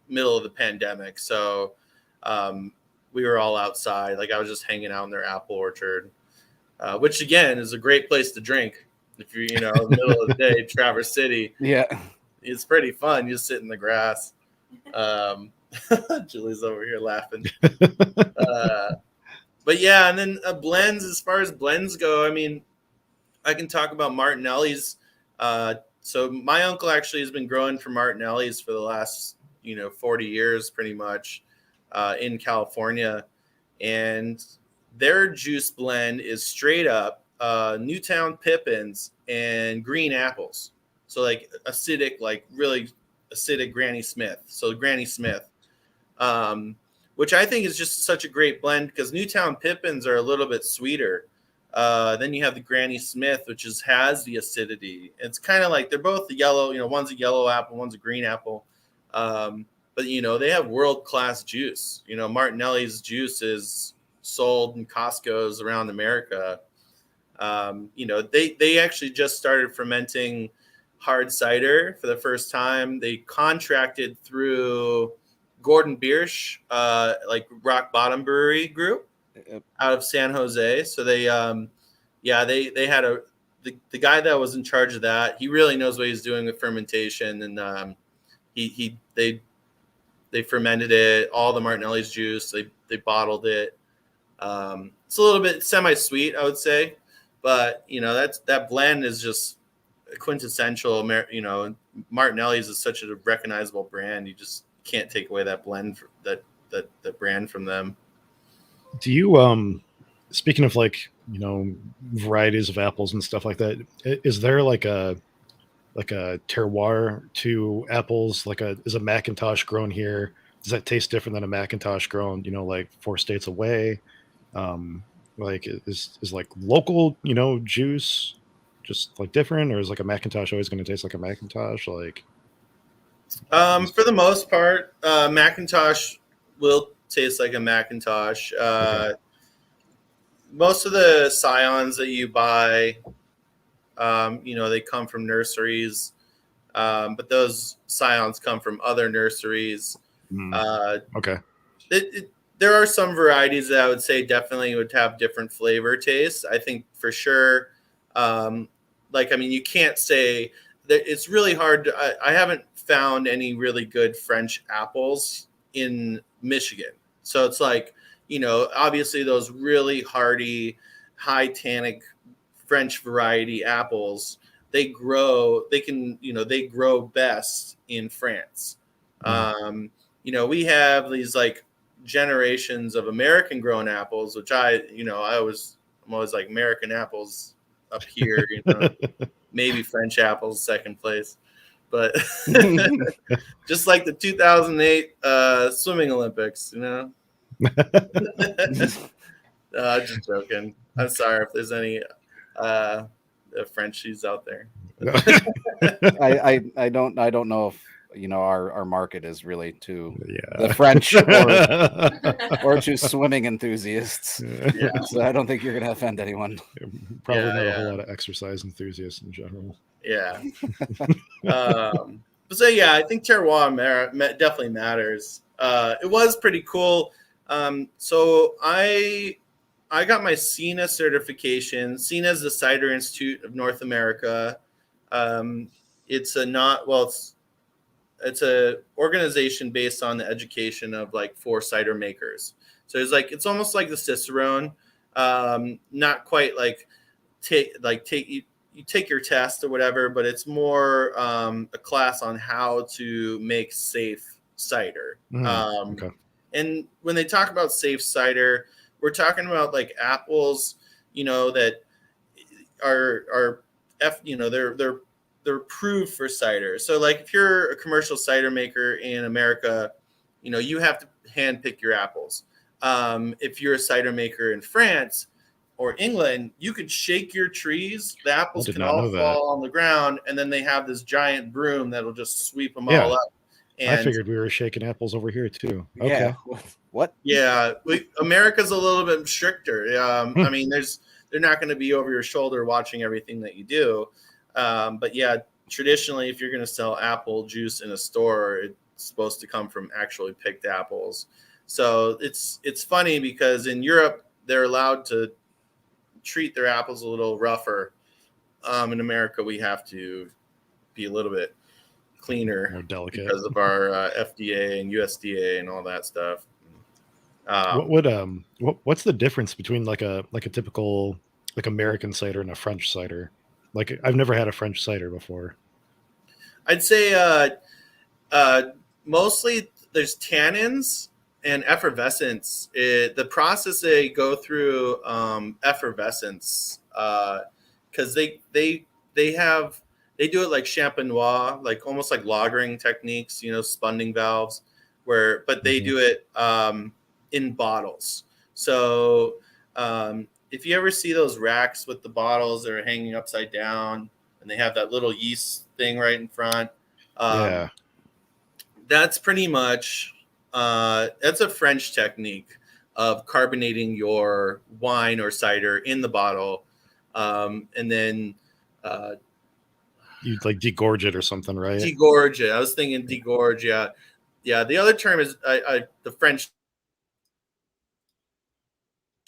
middle of the pandemic. So we were all outside. Like, I was just hanging out in their apple orchard, which again is a great place to drink. If you're, in the middle of the day, Traverse City. Yeah, it's pretty fun. You sit in the grass. Julie's over here laughing. But yeah, and then blends. As far as blends go, I can talk about Martinelli's. So my uncle actually has been growing for Martinelli's for the last 40 years, pretty much, in California, and their juice blend is straight up Newtown pippins and green apples. So like acidic, like really acidic Granny Smith. So Granny Smith, which I think is just such a great blend, because Newtown pippins are a little bit sweeter. Then you have the Granny Smith, which has the acidity. It's kind of like they're both the yellow, one's a yellow apple, one's a green apple. But they have world-class juice. Martinelli's juice is sold in Costco's around America. They actually just started fermenting hard cider for the first time. They contracted through Gordon Biersch, like Rock Bottom Brewery Group out of San Jose. So they had the guy that was in charge of that. He really knows what he's doing with fermentation, and they fermented it, all the Martinelli's juice. They bottled it. It's a little bit semi-sweet, I would say, but that blend is just quintessential. Martinelli's is such a recognizable brand. You just can't take away that blend, that brand from them. Do you speaking of varieties of apples and stuff like that, is there like a terroir to apples? Is a Macintosh grown here? Does that taste different than a Macintosh grown, 4 states away? Is like local, juice just different, or is like a Macintosh always going to taste like a Macintosh? For the most part, Macintosh will taste like a Macintosh. Okay. Most of the scions that you buy, they come from nurseries, but those scions come from other nurseries. Okay. There are some varieties that I would say definitely would have different flavor tastes. I think for sure, you can't say that. It's really hard. I haven't found any really good French apples in Michigan. So it's obviously those really hardy, high tannic French variety apples, they grow best in France. Mm. We have these generations of American grown apples, which I'm always like American apples up here, maybe French apples second place, but just like the 2008 swimming Olympics, just joking. I'm sorry if there's any Frenchies out there. I don't know if our market is really to the French or to swimming enthusiasts. Yeah. So I don't think you're gonna offend anyone. Probably not a whole lot of exercise enthusiasts in general. Yeah. So I think terroir definitely matters. It was pretty cool. So I got my CINA certification. CINA is the Cider Institute of North America. It's a organization based on the education of 4 cider makers. So it's almost like the Cicerone, not quite you take your test or whatever, but it's more a class on how to make safe cider. Okay. And when they talk about safe cider, we're talking about apples, that are they're approved for cider. So if you're a commercial cider maker in America, you have to hand pick your apples. If you're a cider maker in France or England, you could shake your trees. The apples can all fall on the ground, and then they have this giant broom that'll just sweep them all up. And I figured we were shaking apples over here too. Okay. Yeah. What? Yeah, America's a little bit stricter. They're not going to be over your shoulder watching everything that you do. But traditionally, if you're going to sell apple juice in a store, it's supposed to come from actually picked apples. So it's funny because in Europe, they're allowed to treat their apples a little rougher. In America, we have to be a little bit cleaner, more delicate, because of our FDA and USDA and all that stuff. What's the difference between a typical American cider and a French cider? I've never had a French cider before. I'd say mostly there's tannins and effervescence. The process they go through effervescence because they do it like champenois, almost like lagering techniques, spunding valves, but they do it in bottles. So if you ever see those racks with the bottles that are hanging upside down and they have that little yeast thing right in front, that's pretty much that's a French technique of carbonating your wine or cider in the bottle, and then You'd like degorge it or something, right? Degorge it. I was thinking degorge. Yeah, yeah. The other term is the French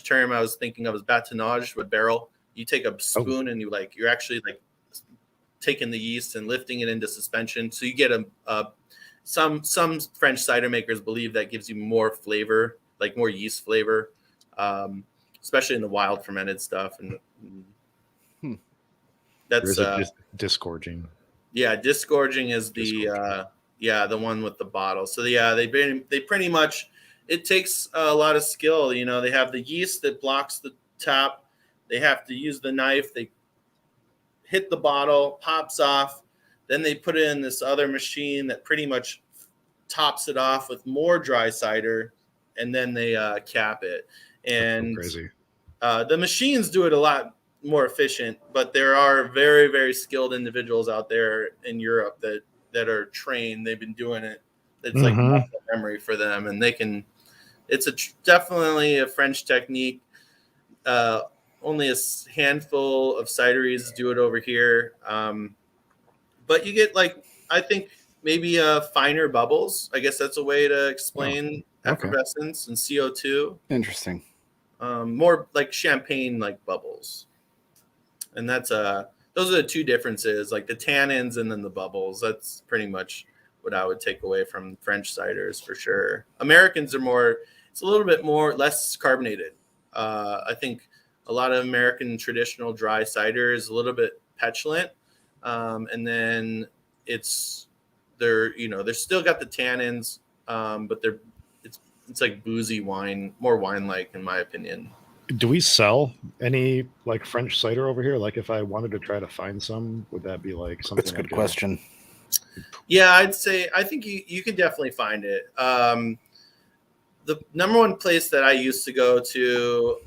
term I was thinking of is bâtonnage with barrel. You take a spoon and you're actually like taking the yeast and lifting it into suspension. So you get some French cider makers believe that gives you more flavor, like more yeast flavor, especially in the wild fermented stuff. And that's disgorging. Yeah, disgorging is the one with the bottle. So yeah, they pretty much, it takes a lot of skill. You know, they have the yeast that blocks the top. They have to use the knife. They hit the bottle, pops off. Then they put it in this other machine that pretty much tops it off with more dry cider, and then they cap it. And crazy. The machines do it a lot more efficient, but there are very, very skilled individuals out there in Europe that are trained. They've been doing it. It's like muscle memory for them, and they can. It's definitely a French technique. Only a handful of cideries do it over here, but you get I think maybe finer bubbles. I guess that's a way to explain effervescence and CO2. Interesting. More like champagne like bubbles. And that's those are the two differences, like the tannins and then the bubbles. That's pretty much what I would take away from French ciders for sure. Americans are it's a little bit less carbonated. I think a lot of American traditional dry cider is a little bit petulant. And then they're still got the tannins, but it's like boozy wine, more wine-like in my opinion. Do we sell any like French cider over here? Like if I wanted to try to find some, would that be like something? That's a good question. Yeah, I think you can definitely find it. The number one place that I used to go to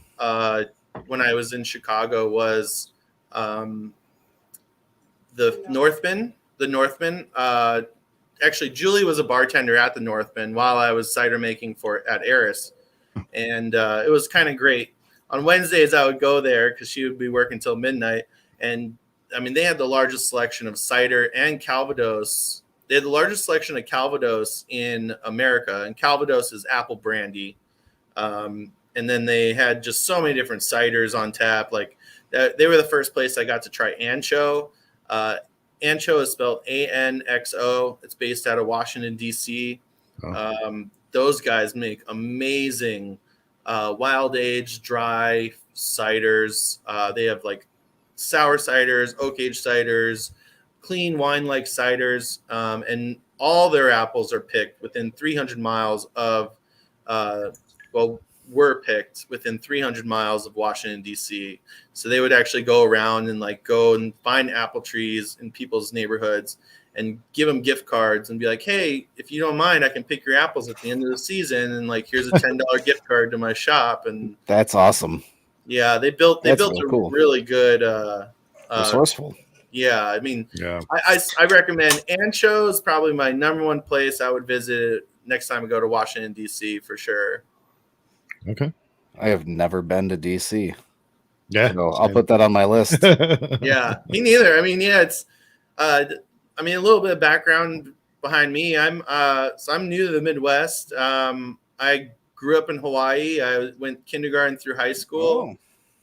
when I was in Chicago was the Northman. The Northman. Actually, Julie was a bartender at the Northman while I was cider making at Eris, and it was kind of great. On Wednesdays, I would go there because she would be working till midnight. And I mean, they had the largest selection of cider and Calvados. They had the largest selection of Calvados in America. And Calvados is apple brandy. And then they had just so many different ciders on tap. Like they were the first place I got to try Ancho. Ancho is spelled ANXO. It's based out of Washington, D.C. Those guys make amazing wild aged dry ciders. They have like sour ciders, oak aged ciders, clean wine like ciders, and all their apples are picked within 300 miles of were picked within 300 miles of Washington, D.C. So they would actually go around and go and find apple trees in people's neighborhoods and give them gift cards and be like, hey, if you don't mind, I can pick your apples at the end of the season. And here's a $10 gift card to my shop. And that's awesome. Yeah. They built cool. Really good, resourceful. Yeah. I mean, I recommend Ancho is probably my number one place I would visit next time I go to Washington, D.C. for sure. Okay. I have never been to DC. Yeah. So I'll put that on my list. Yeah. Me neither. I mean, it's a little bit of background behind me. I'm new to the Midwest. I grew up in Hawaii. I went kindergarten through high school.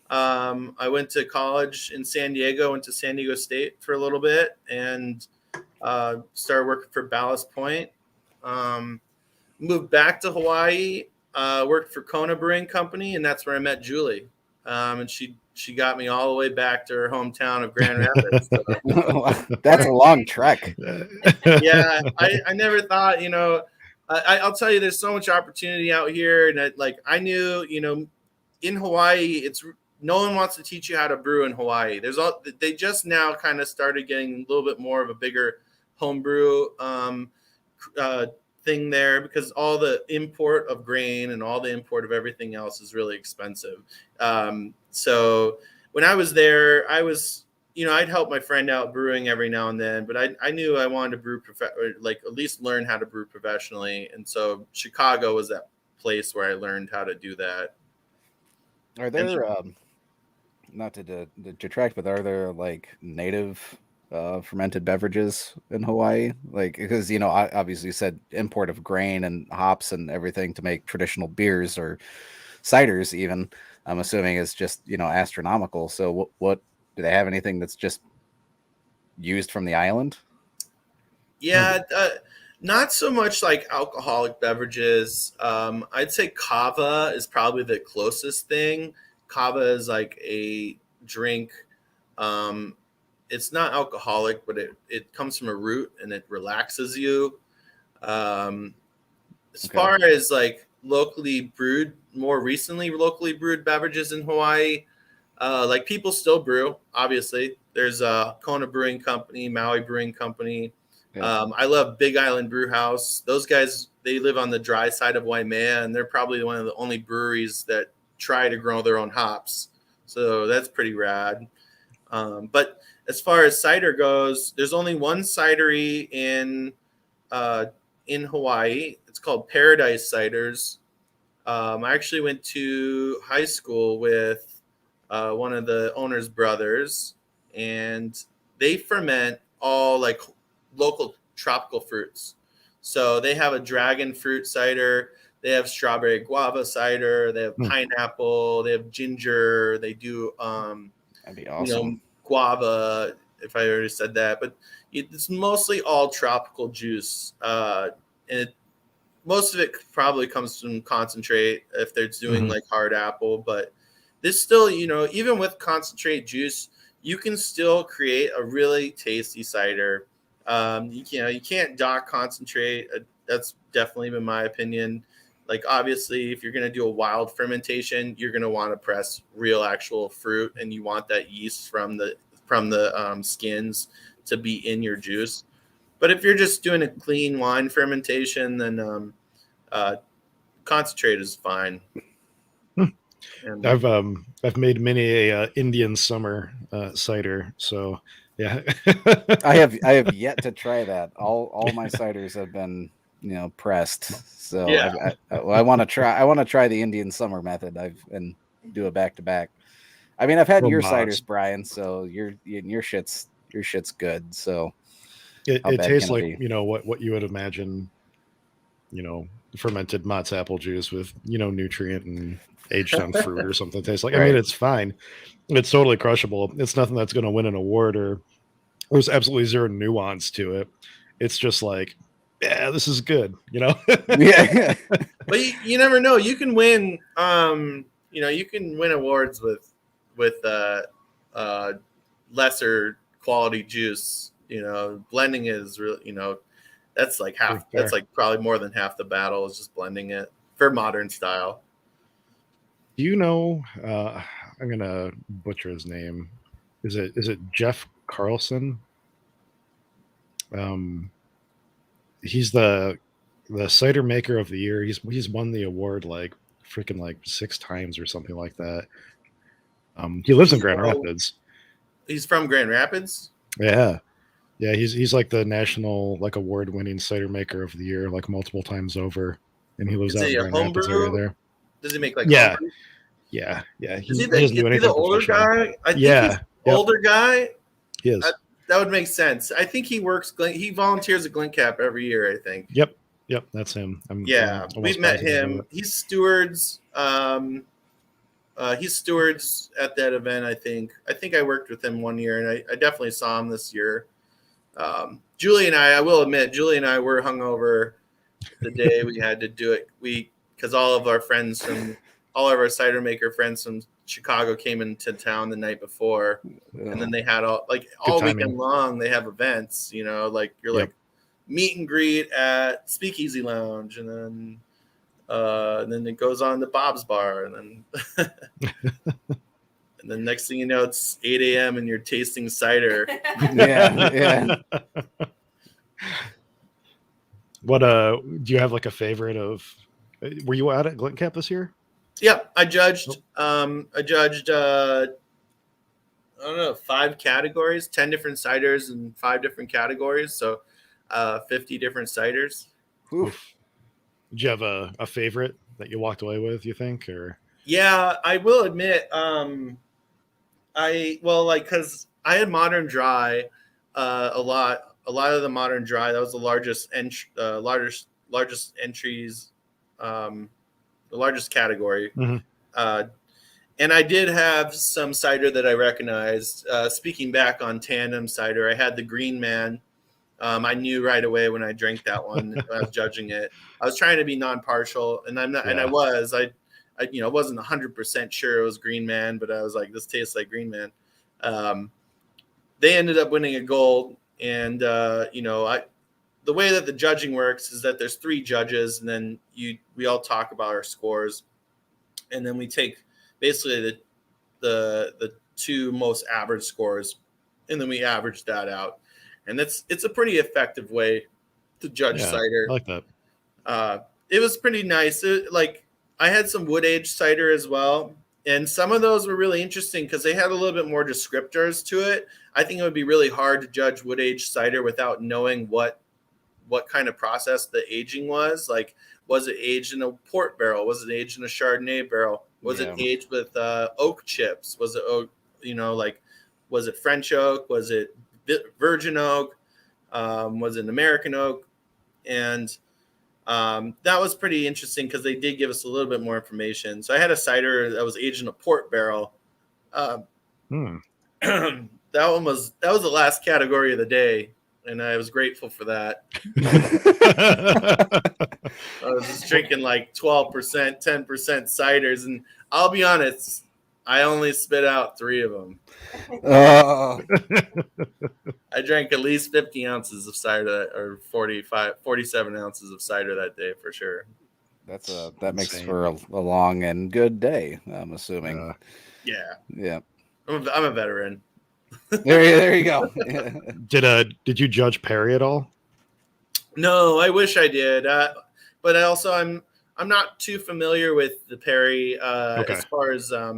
I went to college in San Diego, went to San Diego State for a little bit, and started working for Ballast Point. Moved back to Hawaii. Worked for Kona Brewing Company, and that's where I met Julie. And she got me all the way back to her hometown of Grand Rapids. So. That's a long trek. Yeah, I never thought, I'll tell you, there's so much opportunity out here, and I knew, in Hawaii, no one wants to teach you how to brew in Hawaii. They just now kind of started getting a little bit more of a bigger homebrew thing there, because all the import of grain and all the import of everything else is really expensive. So when I was there, I was, I'd help my friend out brewing every now and then, but I knew I wanted to brew, at least learn how to brew professionally. And so Chicago was that place where I learned how to do that. Are there, not to detract, but are there native fermented beverages in Hawaii? Like, because I obviously you said import of grain and hops and everything to make traditional beers or ciders, even I'm assuming is just astronomical. So, what do they have anything that's just used from the island? Yeah, not so much like alcoholic beverages. I'd say kava is probably the closest thing. Kava is like a drink. Um, it's not alcoholic, but it comes from a root and it relaxes you. Um, as Okay. far as like more recently locally brewed beverages in Hawaii, like people still brew. Obviously, there's Kona Brewing Company, Maui Brewing Company. Yeah. I love Big Island Brew House. Those guys, they live on the dry side of Waimea, and they're probably one of the only breweries that try to grow their own hops. So that's pretty rad. But as far as cider goes, there's only one cidery in Hawaii. It's called Paradise Ciders. I actually went to high school with one of the owner's brothers, and they ferment all like local tropical fruits. So they have a dragon fruit cider, they have strawberry guava cider, they have pineapple, they have ginger, they do That'd be awesome. guava, if I already said that, but it's mostly all tropical juice. And most of it probably comes from concentrate if they're doing like hard apple, but this still, even with concentrate juice, you can still create a really tasty cider. You can't dock concentrate. That's definitely been my opinion. Like obviously, if you're going to do a wild fermentation, you're going to want to press real actual fruit, and you want that yeast from the skins to be in your juice. But if you're just doing a clean wine fermentation, then concentrate is fine. And I've made many a Indian summer cider, so yeah. I have yet to try that. All my ciders have been pressed. So Yeah. I want to try. I want to try the Indian summer method. And do a back to back. I mean, I've had your ciders, Brian. So your shit's good. So it tastes like what you would imagine. Fermented Mott's apple juice with nutrient and aged on fruit or something. It tastes like. Right. I mean, it's fine. It's totally crushable. It's nothing that's going to win an award, or there's absolutely zero nuance to it. It's just like, yeah, this is good. Yeah. But you never know. You can win. You can win awards with lesser quality juice. Blending is really. That's like half. That's like probably more than half the battle is just blending it for modern style. Do you know? I'm gonna butcher his name. Is it Jeff Carlson? He's the cider maker of the year. He's won the award like freaking like 6 times or something like that. He lives in Grand Rapids. He's from Grand Rapids. Yeah. Yeah, he's like the national like award-winning cider maker of the year, like multiple times over, and he lives out in Grand Rapids area there. Does he make like yeah, homebrew? Yeah. Is he the older guy? I think he's older guy. He is. That would make sense. I think he volunteers at Glencap every year. I think. Yep, that's him. We've met him. He's stewards. He's stewards at that event. I think I worked with him one year, and I definitely saw him this year. Julie and I will admit, Julie and I were hungover the day we had to do it. Because all of our cider maker friends from Chicago came into town the night before, and then they had all weekend long. They have events, like like meet and greet at Speakeasy Lounge, and then it goes on to Bob's Bar, and then. And then next thing you know, it's 8 a.m. and you're tasting cider. Yeah. What do you have like a favorite of? Were you out at Glencap this year? Yep, I judged. I judged. I don't know, 5 categories, 10 different ciders in 5 different categories. So, 50 different ciders. Oof. Did you have a favorite that you walked away with? You think, or? Yeah, I will admit. Because I had Modern Dry, a lot of the modern dry. That was the largest entries, the largest category. And I did have some cider that I recognized. Speaking back on tandem cider, I had the Green Man. I knew right away when I drank that one. When I was judging it, I was trying to be non-partial, and I'm not. And I was. I wasn't 100% sure it was Green Man, but I was like, this tastes like Green Man. They ended up winning a gold, and the way that the judging works is that there's 3 judges, and then we all talk about our scores, and then we take basically the 2 most average scores, and then we average that out, and it's a pretty effective way to judge cider. I like that. It was pretty nice. I had some wood aged cider as well, and some of those were really interesting because they had a little bit more descriptors to it. I think it would be really hard to judge wood aged cider without knowing what kind of process the aging was. Like, was it aged in a port barrel? Was it aged in a Chardonnay barrel? Was it aged with oak chips? Was it oak? Was it French oak? Was it virgin oak? Was it an American oak? And that was pretty interesting because they did give us a little bit more information. So I had a cider that was aged in a port barrel. That was the last category of the day, and I was grateful for that. I was just drinking like 12%, 10% ciders, and I'll be honest, I only spit out 3 of them. I drank at least 50 ounces of cider, or 47 ounces of cider that day for sure. That makes for a long and good day, I'm assuming. Yeah. I'm a veteran. There you go. Did you judge Perry at all? No, I wish I did. But also I'm not too familiar with the Perry as far as I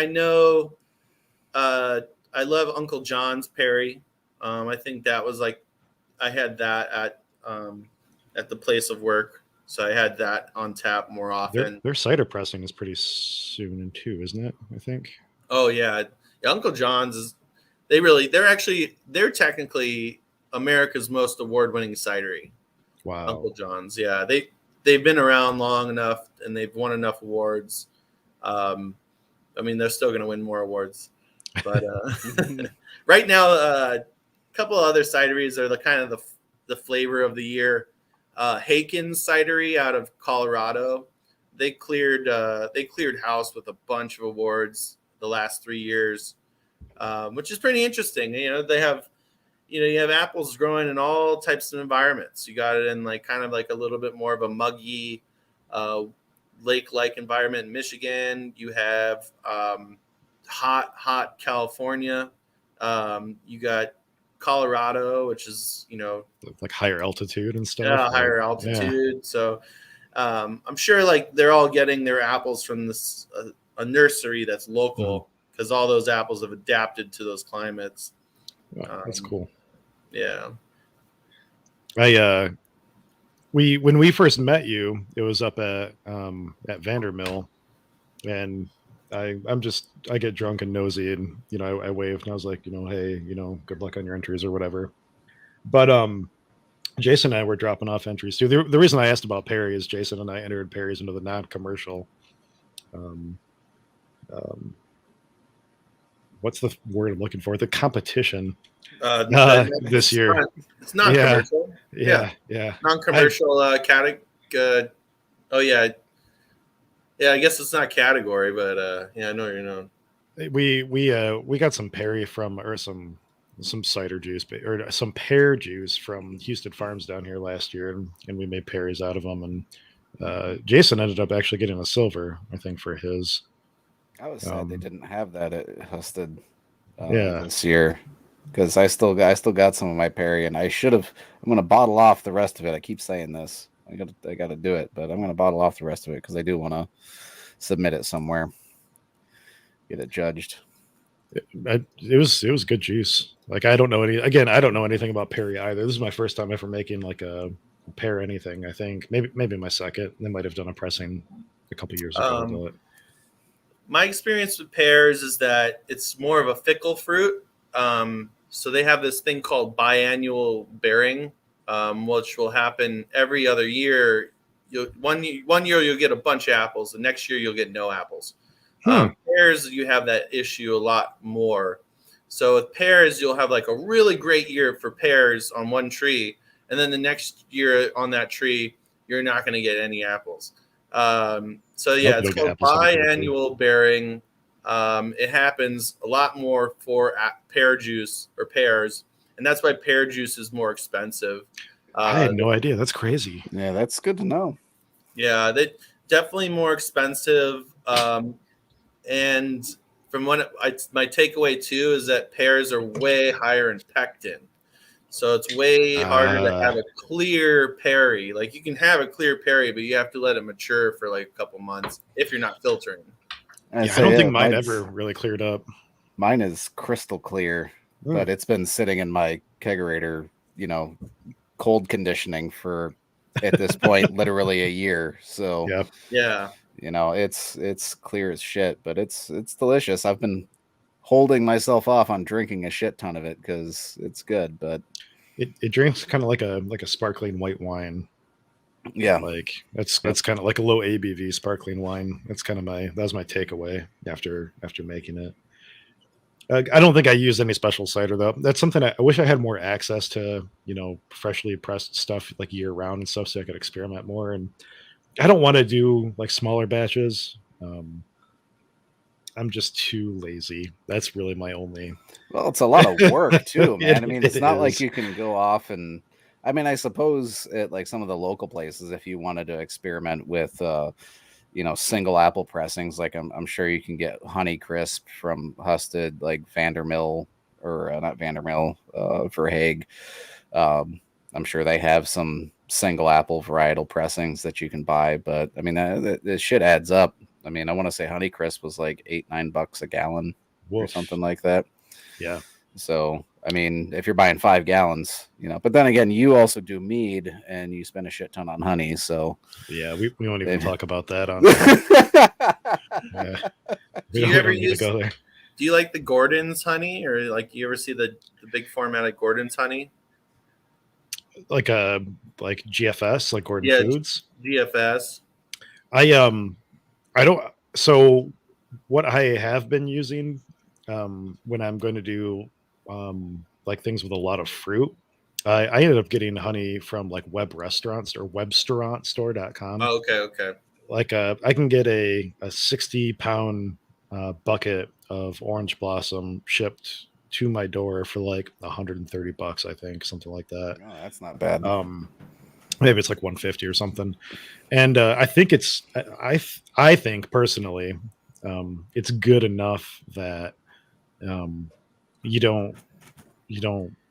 know I love Uncle John's Perry. I think that was I had that at the place of work, so I had that on tap more often. Their cider pressing is pretty soon too, isn't it? I think. Oh yeah, Uncle John's is. They're technically America's most award-winning cidery. Wow. Uncle John's, yeah, they've been around long enough and they've won enough awards. They're still going to win more awards, but right now, a couple of other cideries are the flavor of the year. Haken's Cidery out of Colorado, they cleared house with a bunch of awards the last 3 years, which is pretty interesting. They have, you have apples growing in all types of environments. You got it in kind of a little bit more of a muggy, lake-like environment in Michigan. You have hot California. You got Colorado, which is like higher altitude and stuff. Yeah, higher altitude. Yeah. So I'm sure they're all getting their apples from a nursery that's local, because all those apples have adapted to those climates. Wow, that's cool. Yeah. When we first met you, it was up at Vandermill, and I get drunk and nosy, and I waved and I was like, hey, good luck on your entries or whatever. But Jason and I were dropping off entries too. The reason I asked about Perry is Jason and I entered Perry's into the non-commercial. What's the word I'm looking for? The competition this year. It's non-commercial. Yeah. Non-commercial category. Oh yeah. Yeah, I guess it's not category, but I know you know. We got some Perry or some cider juice or some pear juice from Houston Farms down here last year, and we made Perry's out of them. And Jason ended up actually getting a silver, I think, for his. I was sad they didn't have that at Husted this year, because I still got some of my Perry, and I should have. I'm going to bottle off the rest of it. I keep saying this. I got to do it, but I'm going to bottle off the rest of it because I do want to submit it somewhere, get it judged. It was good juice. I don't know anything about Perry either. This is my first time ever making a pear anything. I think maybe my second. They might have done a pressing a couple years ago. My experience with pears is that it's more of a fickle fruit. So they have this thing called biannual bearing, which will happen every other year. One year you'll get a bunch of apples, the next year you'll get no apples. Pears, you have that issue a lot more. So with pears, you'll have like a really great year for pears on one tree, and then the next year on that tree, you're not going to get any apples. So yeah, it's called biannual bearing. It happens a lot more for pear juice or pears, and that's why pear juice is more expensive. I had no idea. That's crazy. Yeah, that's good to know. Yeah, they definitely more expensive. And from my takeaway too is that pears are way higher in pectin. So it's way harder to have a clear perry. Like you can have a clear perry, but you have to let it mature for like a couple months if you're not filtering. I don't think mine ever really cleared up. Mine is crystal clear, but it's been sitting in my kegerator, cold conditioning for at this point literally a year. So yeah. It's clear as shit, but it's delicious. I've been holding myself off on drinking a shit ton of it because it's good, but it drinks kind of like a sparkling white wine. Yeah, like that's kind of like a low ABV sparkling wine. That's kind of that was my takeaway after making it. I don't think I used any special cider though. That's something I wish I had more access to, freshly pressed stuff like year round and stuff, so I could experiment more. And I don't want to do like smaller batches. I'm just too lazy. That's really my only. Well, it's a lot of work too, man. I mean, it's not like you can go off and. I mean, I suppose at like some of the local places, if you wanted to experiment with, single apple pressings, like I'm sure you can get Honey Crisp from Husted, like Vandermill or not Vandermill, Verhaeg. I'm sure they have some single apple varietal pressings that you can buy, but I mean, that shit adds up. I mean, I want to say Honey Crisp was like $8-9 a gallon or something like that. Yeah. So, I mean, if you're buying 5 gallons, but then again, you also do mead and you spend a shit ton on honey. So, yeah, we won't even talk about that on. Do you like the Gordon's honey, or like you ever see the big format Gordon's honey? Like GFS, like Gordon Foods? GFS. I don't. So what I have been using when I'm going to do like things with a lot of fruit, I ended up getting honey from like web restaurants or webstaurantstore.com. Oh, okay. Like I can get a 60-pound bucket of orange blossom shipped to my door for like $130, I think, something like that. Oh, that's not bad. Maybe it's like 150 or something. And I think I think personally, it's good enough that you don't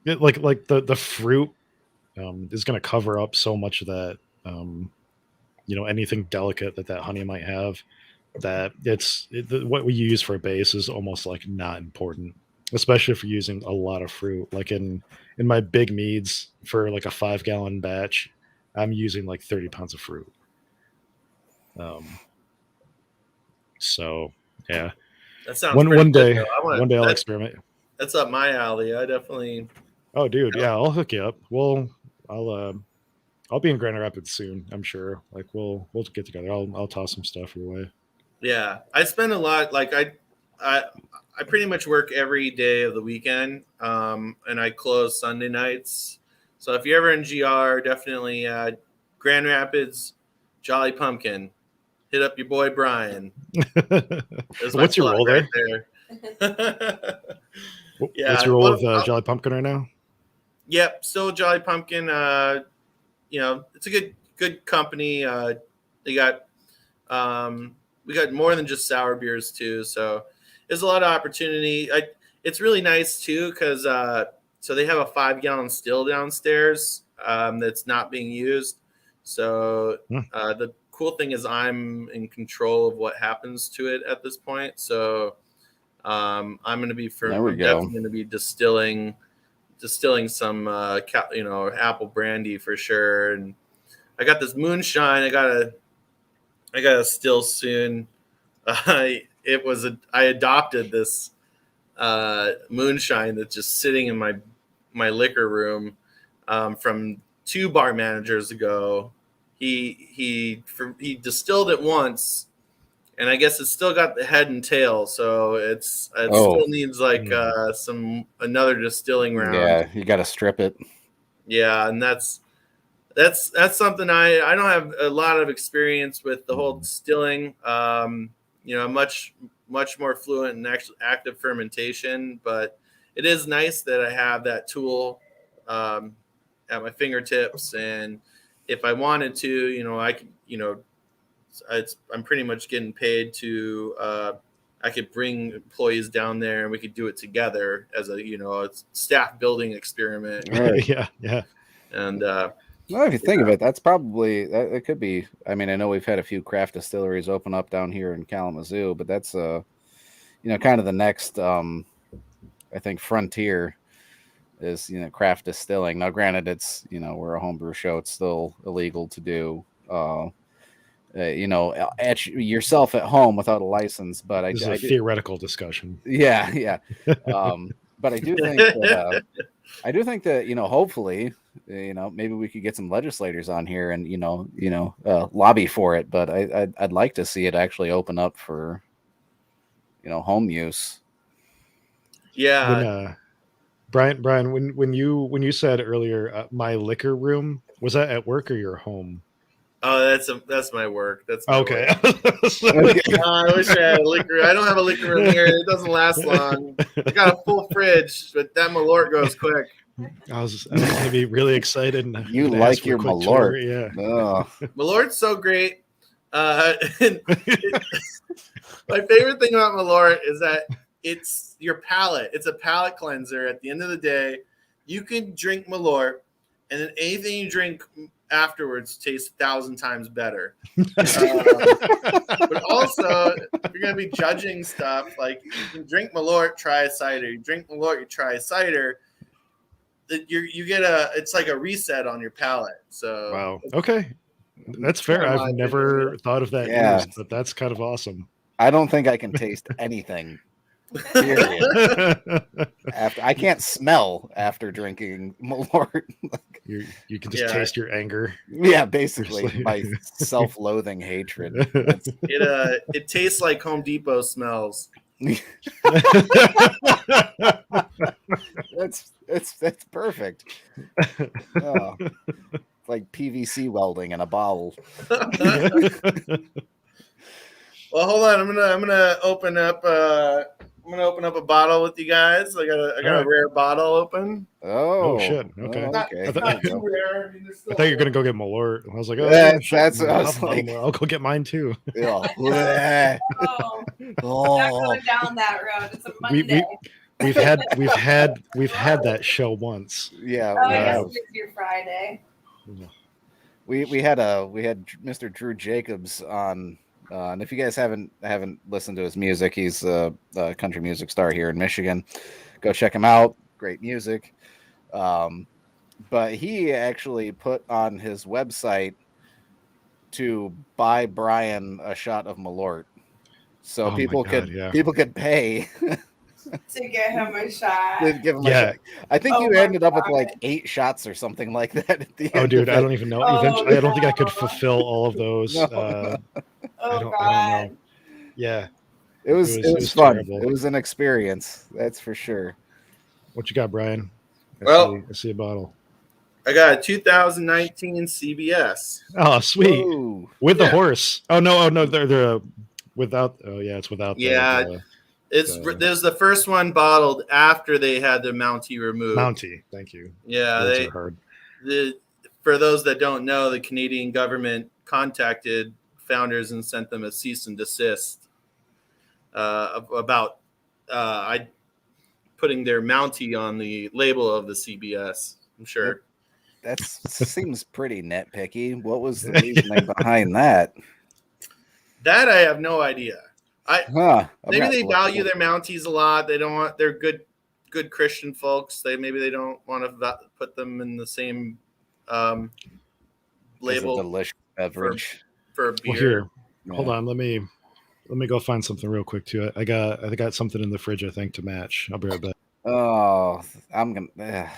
like the fruit is going to cover up so much of that anything delicate that honey might have, that what we use for a base is almost like not important, especially if you're using a lot of fruit. Like in my big meads for like a 5-gallon batch, I'm using like 30 pounds of fruit. So yeah, that sounds one day. Good, one day I'll experiment. That's up my alley. I definitely. Oh, dude, yeah, I'll hook you up. I'll be in Grand Rapids soon. I'm sure. Like we'll get together. I'll toss some stuff your way. Yeah, I spend a lot. Like I pretty much work every day of the weekend, and I close Sunday nights. So if you're ever in GR, definitely Grand Rapids, Jolly Pumpkin. Hit up your boy Brian. What's your role right there? Yeah, what's your role with Jolly Pumpkin right now? Yep, still Jolly Pumpkin. It's a good company. They got we got more than just sour beers too, so there's a lot of opportunity. It's really nice too because so they have a 5-gallon still downstairs that's not being used. So the cool thing is I'm in control of what happens to it at this point. So I'm going to be definitely going to be distilling some apple brandy for sure. And I got this moonshine. I got a still soon. I adopted this moonshine that's just sitting in my liquor room from 2 bar managers ago. He distilled it once, and I guess it's still got the head and tail, so it still needs like another distilling round. Yeah, you got to strip it. Yeah, and that's something I don't have a lot of experience with the whole distilling. Much more fluent and active fermentation, but it is nice that I have that tool at my fingertips, and if I wanted to, I could, I'm pretty much getting paid to. I could bring employees down there, and we could do it together as a staff building experiment. Right. Yeah. And well, if you think of it, that's probably it could be. I mean, I know we've had a few craft distilleries open up down here in Kalamazoo, but that's kind of the next I think frontier is craft distilling. Now, granted, it's we're a homebrew show; it's still illegal to do. At yourself at home without a license, but This is a theoretical discussion. Yeah. But I do think that hopefully, maybe we could get some legislators on here and lobby for it. But I'd like to see it actually open up for home use. Yeah, Brian, when you said earlier my liquor room, was that at work or your home? Oh, that's my work. That's my okay. Work. I wish I had a liquor. I don't have a liquor room here. It doesn't last long. I got a full fridge, but that Malort goes quick. I was going to be really excited. You like your Malort? Yeah. Oh. Malort's so great. My favorite thing about Malort is that it's your palate. It's a palate cleanser. At the end of the day, you can drink Malort, and then anything you drink afterwards tastes 1,000 times better. But also, if you're going to be judging stuff, like you can drink Malort, try a cider. You drink Malort, you try a cider. You get it's like a reset on your palate. So wow. Okay. That's fair. I've never thought of that use, but that's kind of awesome. I don't think I can taste anything. Period. I can't smell after drinking Malort. You can just taste your anger. Yeah, basically my self-loathing hatred. It tastes like Home Depot smells. That's perfect. Oh, it's like PVC welding in a bottle. Well, hold on. I'm gonna open up. I'm gonna open up a bottle with you guys. I got a rare bottle open. Oh shit! Okay. Okay. I thought you were gonna go get Malort. I was like, oh, that's what I was like. I'll go get mine too. Oh. Not going down that road. It's a Monday. We've had that show once. Yeah. Oh, yes, it's your Friday. We had Mr. Drew Jacobs on. And if you guys haven't listened to his music, he's a country music star here in Michigan. Go check him out. Great music. But he actually put on his website to buy Brian a shot of Malort, so people could pay to get him a shot. I think you ended up with like 8 shots or something like that at the end. Oh, dude, I don't even know. Eventually, I don't think I could fulfill all of those. No. I don't know. Yeah, it was fun. Terrible. It was an experience, that's for sure. What you got, Brian? I see a bottle. I got a 2019 CBS. Oh, sweet. Ooh. With the horse. Oh no, they're without. Oh yeah, it's without. There's the first one bottled after they had the Mountie removed. Mountie, thank you. Yeah, those are hard. For those that don't know, the Canadian government contacted founders and sent them a cease and desist about putting their Mountie on the label of the CBS. I'm sure that seems pretty nitpicky. What was the reasoning behind that? That I have no idea. Maybe they value their Mounties a lot. They don't want. They're good Christian folks. Maybe they don't want to put them in the same label. Delicious beverage for beer. Well, here, hold on. Let me Let me go find something real quick too. I got something in the fridge, I think, to match. I'll be right back. Oh, I'm gonna.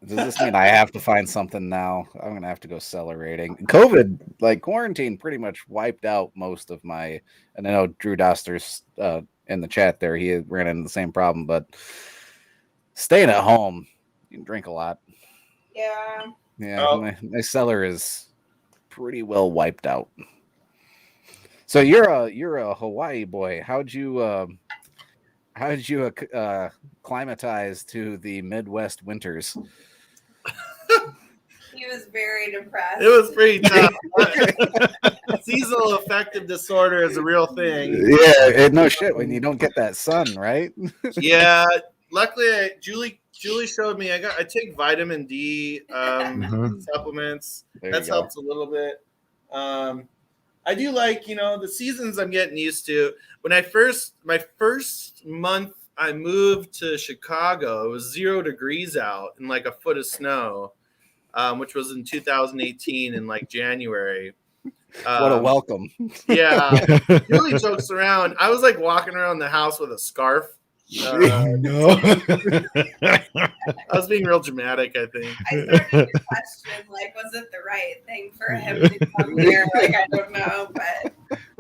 Does this mean I have to find something now? I'm gonna have to go cellar raiding. COVID, like quarantine, pretty much wiped out most of my. And I know Drew Doster's in the chat there. He ran into the same problem, but staying at home, you can drink a lot. Yeah. Yeah, my cellar is pretty well wiped out. So you're a Hawaii boy. How'd you climatize to the Midwest winters? He was very depressed. It was pretty tough. Seasonal affective disorder is a real thing. Yeah, no shit when you don't get that sun, right? Yeah, luckily Julie showed me. I take vitamin D supplements. That's helped a little bit. I do like, the seasons I'm getting used to. When my first month I moved to Chicago, it was 0 degrees out and like a foot of snow, which was in 2018 in like January. What a welcome. Yeah. Julie jokes around. I was like walking around the house with a scarf. No. I was being real dramatic, I think. I started to question, like, was it the right thing for him to come here? Like, I don't know, but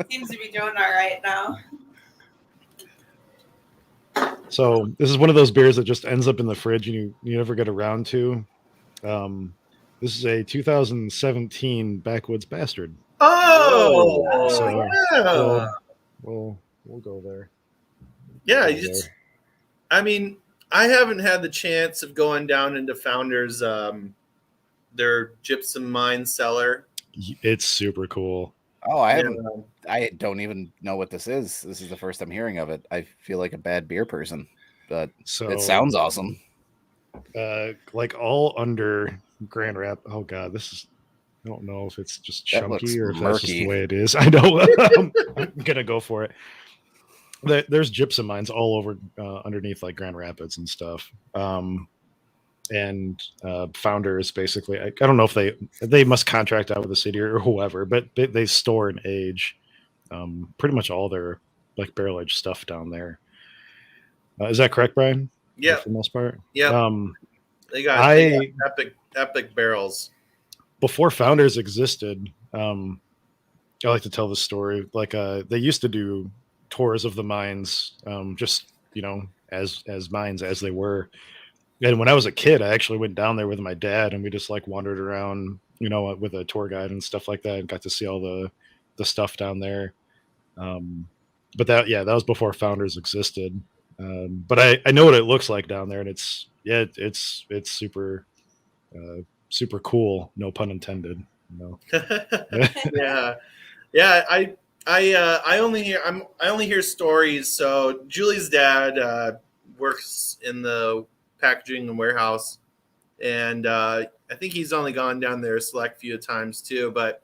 seems to be doing all right now. So this is one of those beers that just ends up in the fridge and you never get around to. This is a 2017 Backwoods Bastard. Oh, so yeah. We'll go there. Yeah, I mean, I haven't had the chance of going down into Founders, their gypsum mine cellar. It's super cool. Oh, I don't even know what this is. This is the first I'm hearing of it. I feel like a bad beer person, but it sounds awesome. Like all under Grand Rap. Oh God, I don't know if it's just chunky or if that's just the way it is. I know. I'm gonna go for it. There's gypsum mines all over underneath like Grand Rapids and stuff. And Founders basically, I don't know if they must contract out with the city or whoever, but they store and age pretty much all their like barrel aged stuff down there. Is that correct, Brian? Yeah, for the most part. Yeah. They got epic barrels. Before Founders existed, I like to tell the story. Like they used to do tours of the mines, just as mines as they were. And when I was a kid, I actually went down there with my dad, and we just like wandered around, with a tour guide and stuff like that, and got to see all the stuff down there. But that was before Founders existed. But I know what it looks like down there, and it's super super cool. No pun intended. Yeah. I only hear stories. So Julie's dad works in the packaging and warehouse, and I think he's only gone down there a select few times too. But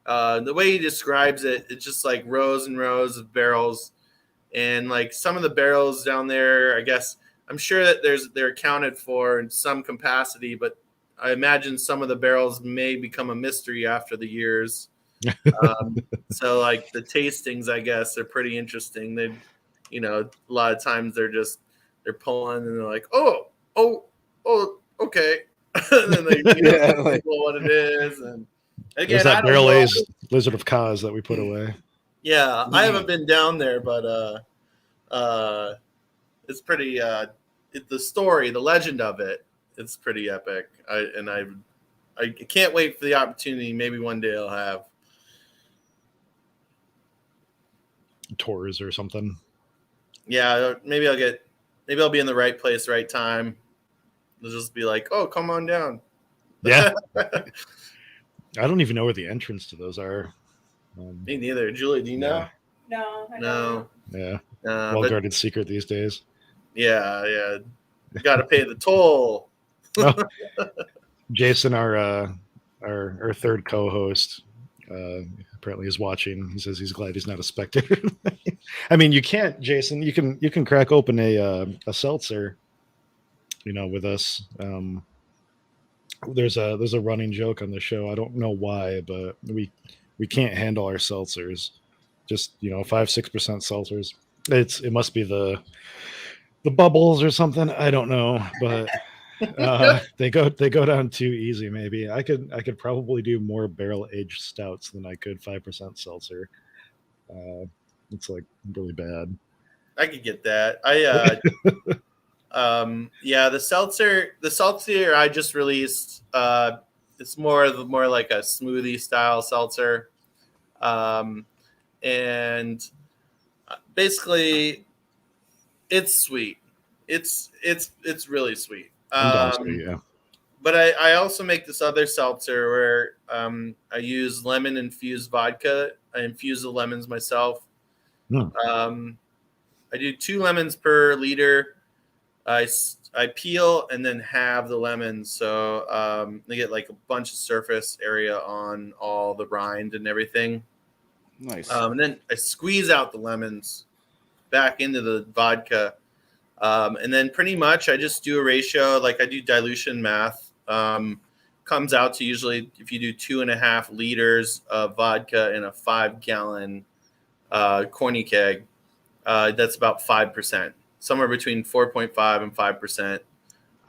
the way he describes it, it's just like rows and rows of barrels, and like some of the barrels down there, I guess I'm sure that they're accounted for in some capacity, but I imagine some of the barrels may become a mystery after the years. So like the tastings, I guess, are pretty interesting. They, a lot of times they're pulling and they're like, oh, okay. And then they what it is. And again, there's that barrel aged Lizard of Kaz that we put away. Yeah, I haven't been down there, but it's pretty. The legend of it, it's pretty epic. I can't wait for the opportunity. Maybe one day I'll have tours or something. Yeah, maybe I'll be in the right place, right time. They'll just be like, "Oh, come on down." Yeah. I don't even know where the entrance to those are. Me neither. Julie, do you know? No. Yeah. Well-guarded secret these days. Yeah. You got to pay the toll. Jason, our third co-host, apparently is watching. He says he's glad he's not a spectator. I mean, you can't, Jason. You can crack open a seltzer, with us. There's a running joke on the show. I don't know why, but we can't handle our seltzers. just 5-6% seltzers. It must be the bubbles or something. I don't know, but they go down too easy. Maybe I could probably do more barrel aged stouts than I could 5% seltzer. It's like really bad. I could get that. The seltzer I just released. It's more like a smoothie style seltzer, and basically it's sweet. It's really sweet. I'm down sweet, yeah. But I also make this other seltzer where I use lemon infused vodka. I infuse the lemons myself. I do 2 lemons per liter. I peel and then halve the lemons, so they get like a bunch of surface area on all the rind and everything. Nice. And then I squeeze out the lemons back into the vodka, and then pretty much I just do a ratio. Like I do dilution math. Comes out to usually if you do 2.5 liters of vodka in a 5-gallon corny keg, that's about 5%. Somewhere between 4.5 and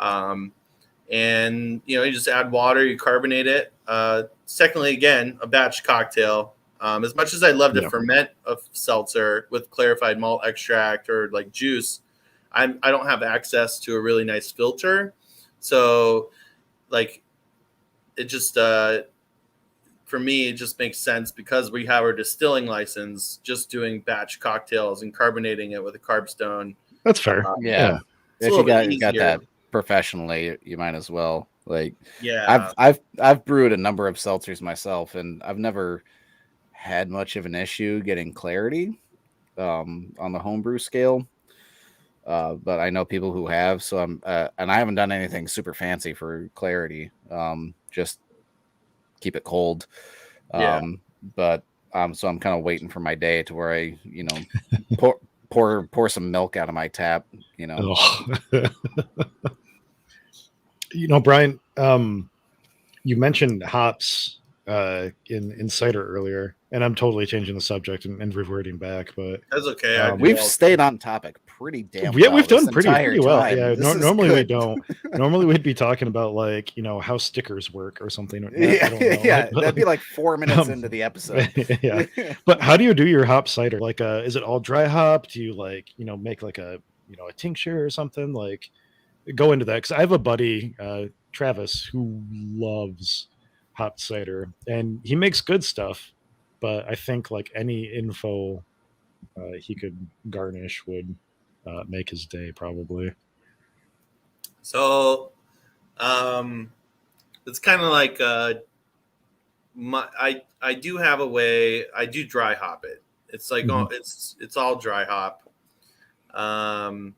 5%. And you just add water, you carbonate it. Secondly, again, a batch cocktail. As much as I love to ferment a seltzer with clarified malt extract or like juice, I don't have access to a really nice filter. So like it just for me, it just makes sense because we have our distilling license, just doing batch cocktails and carbonating it with a carb stone. That's fair. Yeah. If you got that professionally, you might as well. Like, yeah, I've brewed a number of seltzers myself, and I've never had much of an issue getting clarity on the homebrew scale. But I know people who have, so I'm and I haven't done anything super fancy for clarity. Just keep it cold. But so I'm kind of waiting for my day to where I, pour some milk out of my tap, Brian, you mentioned hops in cider earlier, and I'm totally changing the subject and reverting back, but that's okay. We've stayed on topic pretty damn well. Yeah, we've done pretty well. Time. Yeah, normally we don't. Normally we'd be talking about like how stickers work or something. Yeah, that'd be like 4 minutes into the episode. Yeah, but how do you do your hop cider? Like, is it all dry hop? Do you make like a a tincture or something? Like, go into that because I have a buddy, Travis, who loves hop cider, and he makes good stuff. But I think like any info he could garnish would make his day probably. So it's kind of like I do have a way. I do dry hop it. It's like it's all dry hop. I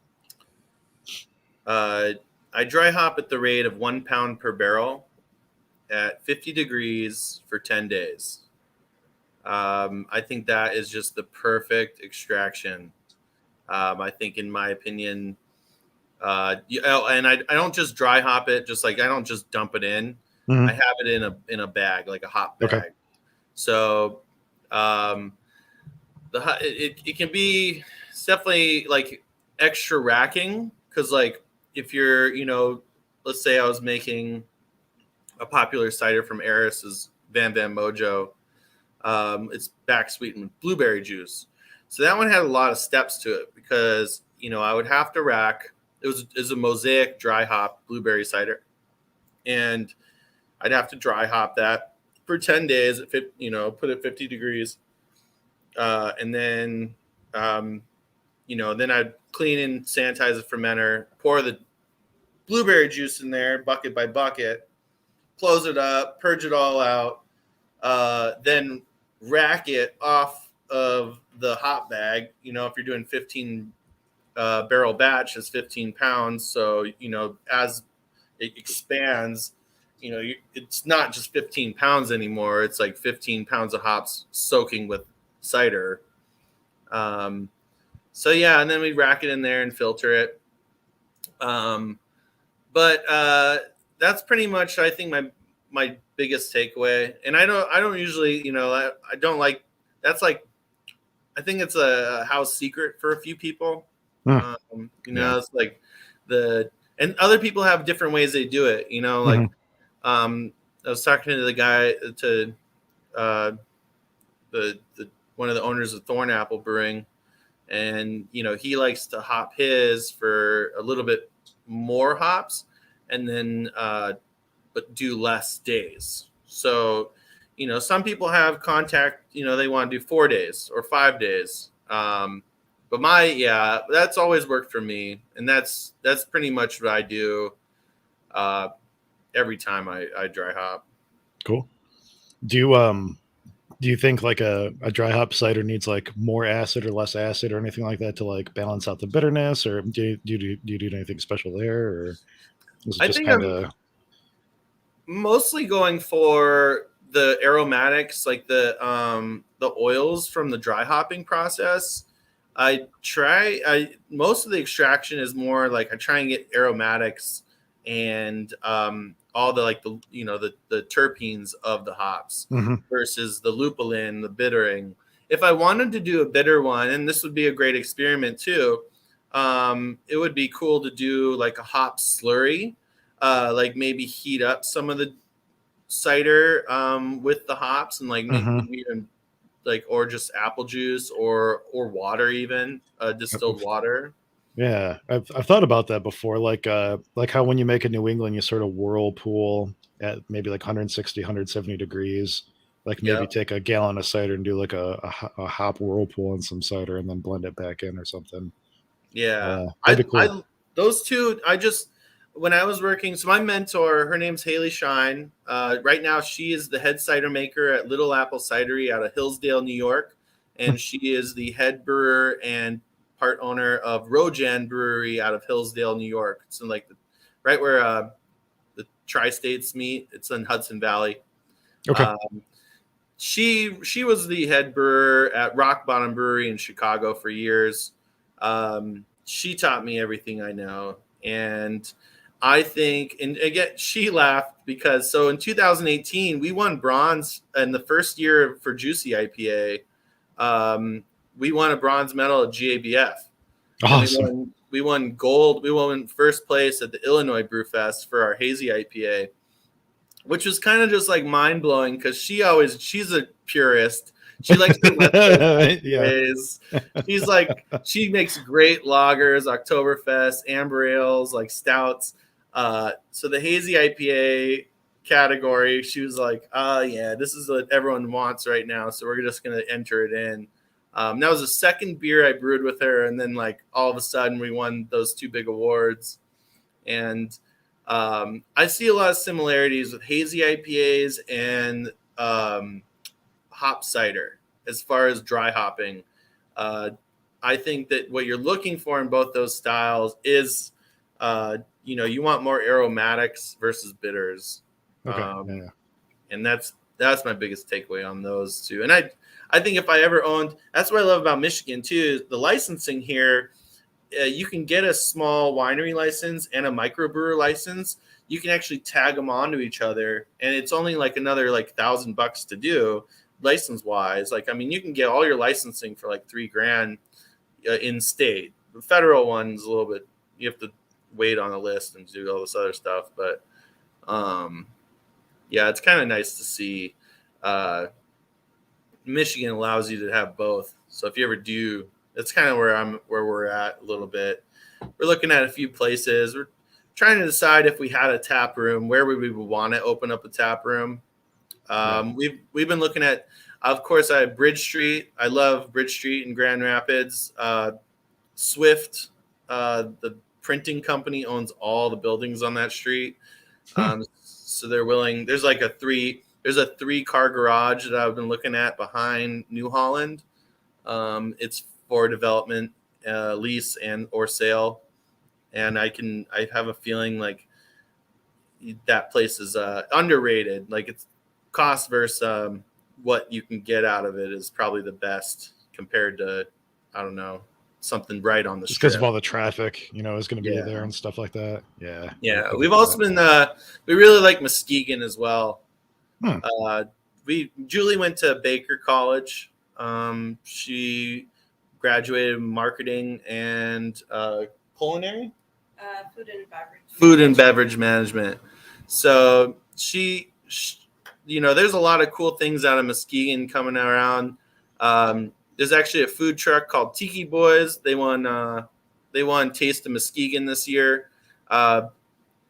dry hop at the rate of 1 pound per barrel at 50 degrees for 10 days. I think that is just the perfect extraction. I think, in my opinion, and I don't just dry hop it. Just like I don't just dump it in. Mm-hmm. I have it in a bag, like a hop bag. Okay. So it can be definitely like extra racking because like if you're let's say I was making a popular cider from Eris's Van Mojo. It's back sweetened with blueberry juice. So that one had a lot of steps to it because, I would have to rack. It was a mosaic dry hop blueberry cider. And I'd have to dry hop that for 10 days at put it 50 degrees. And then, then I'd clean and sanitize the fermenter, pour the blueberry juice in there, bucket by bucket, close it up, purge it all out, then rack it off of the hop bag. If you're doing 15 barrel batch, it's 15 pounds. So, as it expands, it's not just 15 pounds anymore. It's like 15 pounds of hops soaking with cider. So yeah, and then we rack it in there and filter it. But that's pretty much, I think, my biggest takeaway. And I don't usually, I don't like, that's like I think it's a house secret for a few people. Hmm. It's like and other people have different ways they do it. Like I was talking to the guy the one of the owners of Thornapple Brewing, and he likes to hop his for a little bit more hops, and then but do less days. So some people have contact, they want to do 4 days or 5 days. But that's always worked for me, and that's pretty much what I do every time I dry hop. Cool. Do you think like a dry hop cider needs like more acid or less acid or anything like that to like balance out the bitterness, or do you do anything special there, or is it I just think kind I'm of mostly going for the aromatics, like the oils from the dry hopping process. Most of the extraction is more like I try and get aromatics and all the like the terpenes of the hops versus the lupulin, the bittering. If I wanted to do a bitter one, and this would be a great experiment too, it would be cool to do like a hop slurry, like maybe heat up some of the cider with the hops and like maybe even like, or just apple juice or water, even distilled water. Yeah, I've thought about that before, like how when you make a New England, you sort of whirlpool at maybe like 160, 170 degrees. Like Yeah. maybe take a gallon of cider and do like a hop whirlpool and some cider and then blend it back in or something. Yeah. That'd be cool. Those two, when I was working, so my mentor, her name's Haley Shine. Right now, she is the head cider maker at Little Apple Cidery out of Hillsdale, New York. And she is the head brewer and part owner of Rojan Brewery out of Hillsdale, New York. It's in like right where the tri-states meet. It's in Hudson Valley. Okay. She was the head brewer at Rock Bottom Brewery in Chicago for years. She taught me everything I know. And I think, and again, she laughed because so in 2018, we won bronze in the first year for Juicy IPA. We won a bronze medal at GABF. Awesome. We won gold. We won first place at the Illinois Brew Fest for our hazy IPA, which was kind of just like mind blowing because she's a purist. She likes to IPAs. She's like, she makes great lagers, Oktoberfest, amber ales, like stouts. So the hazy IPA category, she was like, yeah, this is what everyone wants right now. So we're just going to enter it in. That was the second beer I brewed with her. And then like all of a sudden we won those two big awards. And I see a lot of similarities with hazy IPAs and hop cider as far as dry hopping. I think that what you're looking for in both those styles is, you want more aromatics versus bitters. Okay. And that's my biggest takeaway on those two. And I think if I ever owned, that's what I love about Michigan too, is the licensing here. You can get a small winery license and a microbrewer license. You can actually tag them onto each other, and it's only like another like $1,000 to do license wise. Like, I mean, you can get all your licensing for like $3,000 in state. The federal one's a little bit, you have to wait on a list and do all this other stuff. But yeah, it's kind of nice to see. Michigan allows you to have both. So if you ever do, that's kind of where we're at a little bit. We're looking at a few places. We're trying to decide if we had a tap room, where we would want to open up a tap room. We've been looking at, of course, I have Bridge Street. I love Bridge Street in Grand Rapids. Swift, the printing company, owns all the buildings on that street. So they're willing. There's like a 3-car garage that I've been looking at behind New Holland. It's for development, lease and or sale. And I have a feeling like that place is underrated. Like it's cost versus what you can get out of it is probably the best compared to, I don't know, something right on the just strip. because of all the traffic, is going to be there and stuff like that. Yeah. We've also been we really like Muskegon as well. Julie went to Baker College She graduated in marketing and culinary, food and beverage management. So there's a lot of cool things out of Muskegon coming around. There's actually a food truck called Tiki Boys. They won Taste of Muskegon this year.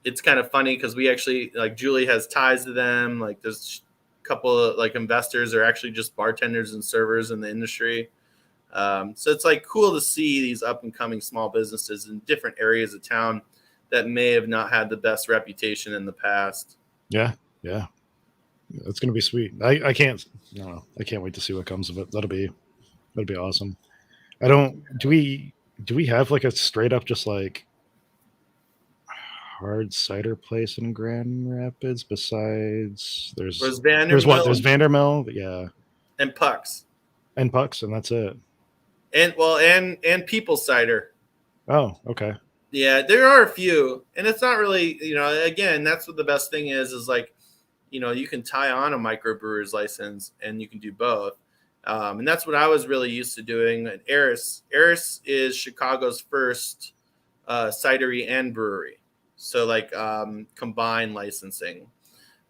It's kind of funny because we actually, like, Julie has ties to them. Like, there's a couple of like investors are actually just bartenders and servers in the industry. So it's like cool to see these up and coming small businesses in different areas of town that may have not had the best reputation in the past. Yeah. It's gonna be sweet. I can't wait to see what comes of it. That'll be awesome. Do we have like a straight up just like hard cider place in Grand Rapids besides there's Vandermill, there's Vandermill, yeah, and Pucks, and that's it. And People Cider. Oh, okay. Yeah, there are a few, and it's not really, again, that's what the best thing is like, you can tie on a microbrewer's license and you can do both. And that's what I was really used to doing at Eris. Eris is Chicago's first cidery and brewery. So like combined licensing.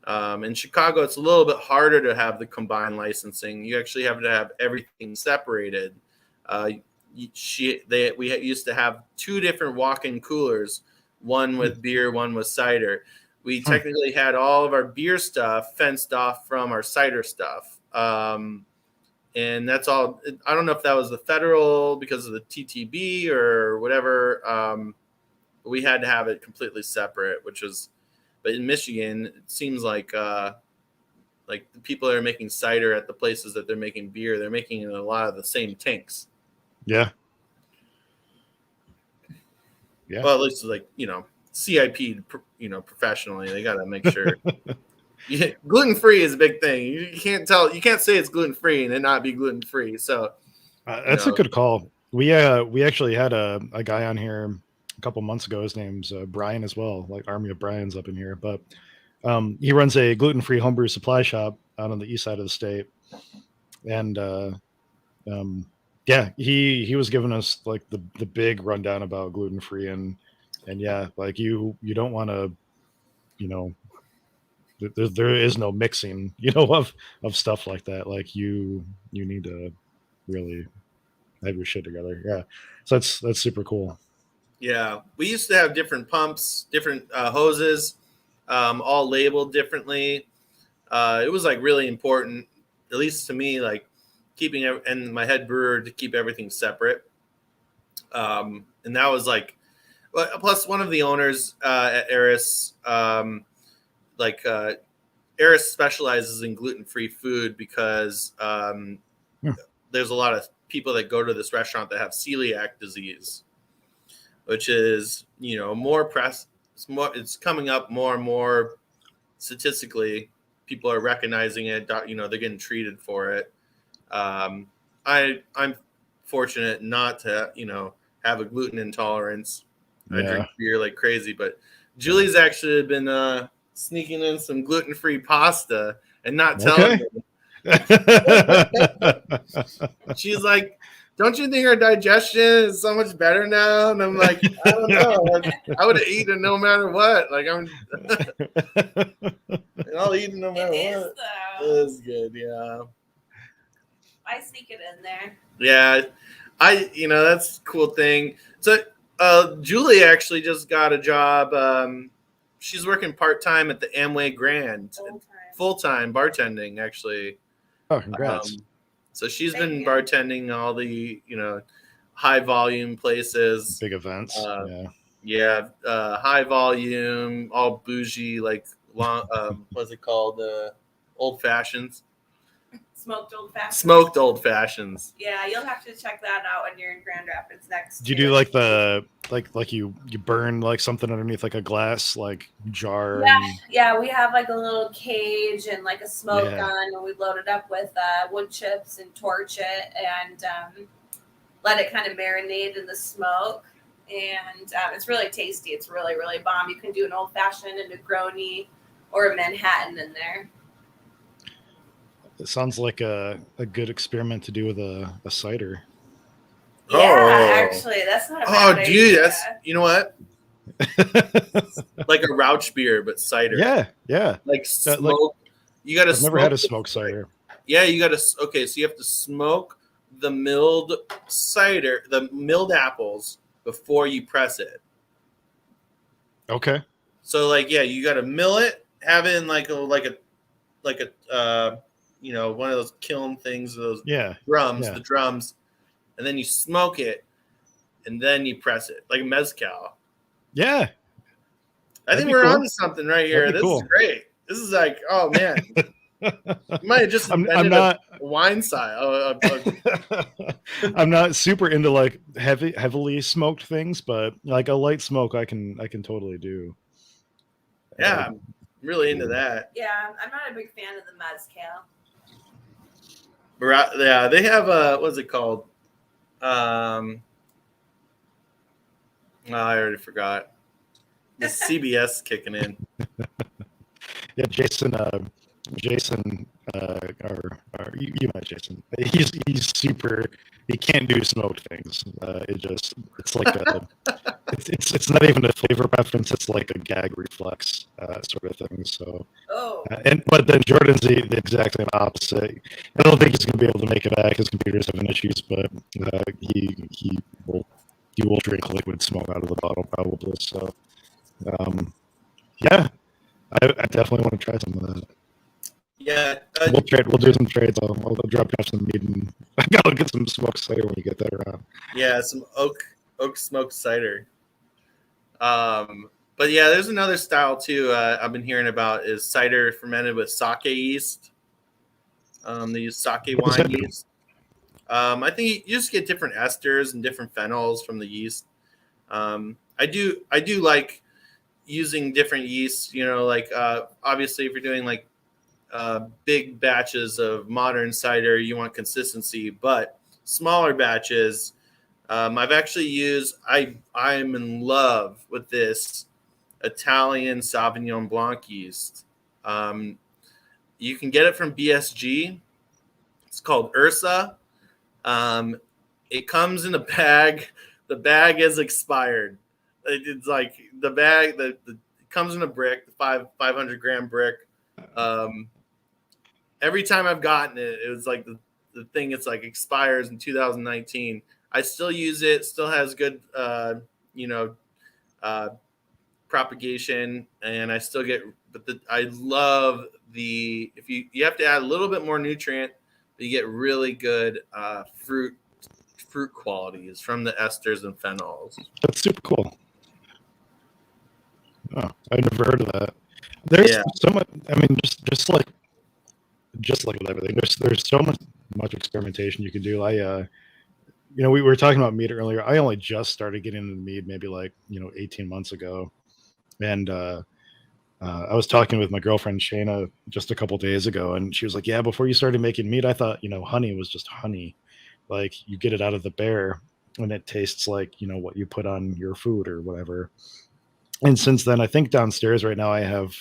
In Chicago, it's a little bit harder to have the combined licensing. You actually have to have everything separated. We used to have two different walk-in coolers, one with beer, one with cider. We technically had all of our beer stuff fenced off from our cider stuff. And that's all. I don't know if that was the federal because of the TTB or whatever. We had to have it completely separate, but in Michigan, it seems like the people that are making cider at the places that they're making beer, they're making in a lot of the same tanks. Yeah. Well, at least like, CIP, professionally, they got to make sure. Gluten-free is a big thing. You can't say it's gluten-free and it not be gluten-free. So that's a good call. We actually had a guy on here a couple months ago. His name's Brian as well, like Army of Brian's up in here. But he runs a gluten-free homebrew supply shop out on the east side of the state. And he was giving us like the big rundown about gluten-free and yeah, like you don't want to, there is no mixing, of stuff like that. Like you need to really have your shit together. Yeah. So that's super cool. Yeah. We used to have different pumps, different hoses, all labeled differently. It was like really important, at least to me, like keeping and my head brewer to keep everything separate. And that was like, plus one of the owners at Eris, Eris specializes in gluten-free food because there's a lot of people that go to this restaurant that have celiac disease, which is, it's coming up more and more statistically. People are recognizing it, they're getting treated for it. I'm fortunate not to, have a gluten intolerance. I drink beer like crazy, but Julie's actually been sneaking in some gluten-free pasta and not telling me. She's like, "Don't you think our digestion is so much better now?" And I'm like, "I don't know. I would have eaten no matter what. Like I'll eat no matter what." It is good, yeah. I sneak it in there. Yeah, that's a cool thing. So Julie actually just got a job. She's working part-time at the Amway Grand, full-time bartending, actually. Oh, congrats. So she's been bartending all the, high volume places. Big events. High volume, all bougie, like long, what's it called? Old fashions. Smoked old fashions. Yeah, you'll have to check that out when you're in Grand Rapids next. Do you do like the like you burn like something underneath like a glass like jar? Yeah, we have like a little cage and like a smoke gun, and we load it up with wood chips and torch it and let it kind of marinate in the smoke. And it's really tasty. It's really, really bomb. You can do an old fashioned, a Negroni, or a Manhattan in there. It sounds like a good experiment to do with a cider. Yeah, actually, that's not a bad idea. That's, you know what? Like a Rauch beer, but cider. Yeah. Like smoke. You got to. I've never had a smoked cider. Yeah, you got to. Okay, so you have to smoke the milled cider, the milled apples before you press it. Okay. So like, yeah, you got to mill it, have it in like a you know, one of those kiln things, those drums, the drums, and then you smoke it, and then you press it like mezcal. Yeah. I think we're onto something right here. This is great. This is like, oh man, you might have just invented a wine style. I'm not super into like heavily smoked things, but like a light smoke, I can totally do. Yeah, I'm really into that. Yeah, I'm not a big fan of the mezcal. Yeah, they have what's it called? I already forgot. The CBS kicking in. Yeah, Jason, or you met Jason. He's super. He can't do smoked things. It's like it's not even a flavor preference. It's like a gag reflex sort of thing. So, but then Jordan's the exact same opposite. I don't think he's going to be able to make it back. His computer's having issues, but he will drink liquid smoke out of the bottle probably. So, yeah. I definitely want to try some of that. Yeah, we'll trade. We'll do some trades. I'll drop you off some meat, and I gotta get some smoked cider when you get that around. Yeah, some oak smoked cider. But yeah, there's another style too. I've been hearing about is cider fermented with sake yeast. They use sake wine yeast. I think you just get different esters and different phenols from the yeast. I do like using different yeasts, you know, like obviously if you're doing like big batches of modern cider, you want consistency, but smaller batches, I've actually used, I'm in love with this Italian Sauvignon Blanc yeast. You can get it from BSG. It's called Ursa. It comes in a bag. The bag is expired. It's like the bag that it comes in a brick, the 500 gram brick. Every time I've gotten it, it was like the thing. It's like expires in 2019. I still use it. Still has good, propagation, and I still get. But I love if you have to add a little bit more nutrient, but you get really good fruit qualities from the esters and phenols. That's super cool. Oh, I've never heard of that. There's so much. I mean, just like with everything, there's so much experimentation you can do. We were talking about meat earlier. I only just started getting into meat maybe 18 months ago, and I was talking with my girlfriend Shayna just a couple days ago, and she was like, "Yeah, before you started making meat, I thought honey was just honey, like you get it out of the bear, and it tastes like what you put on your food or whatever." And since then, I think downstairs right now I have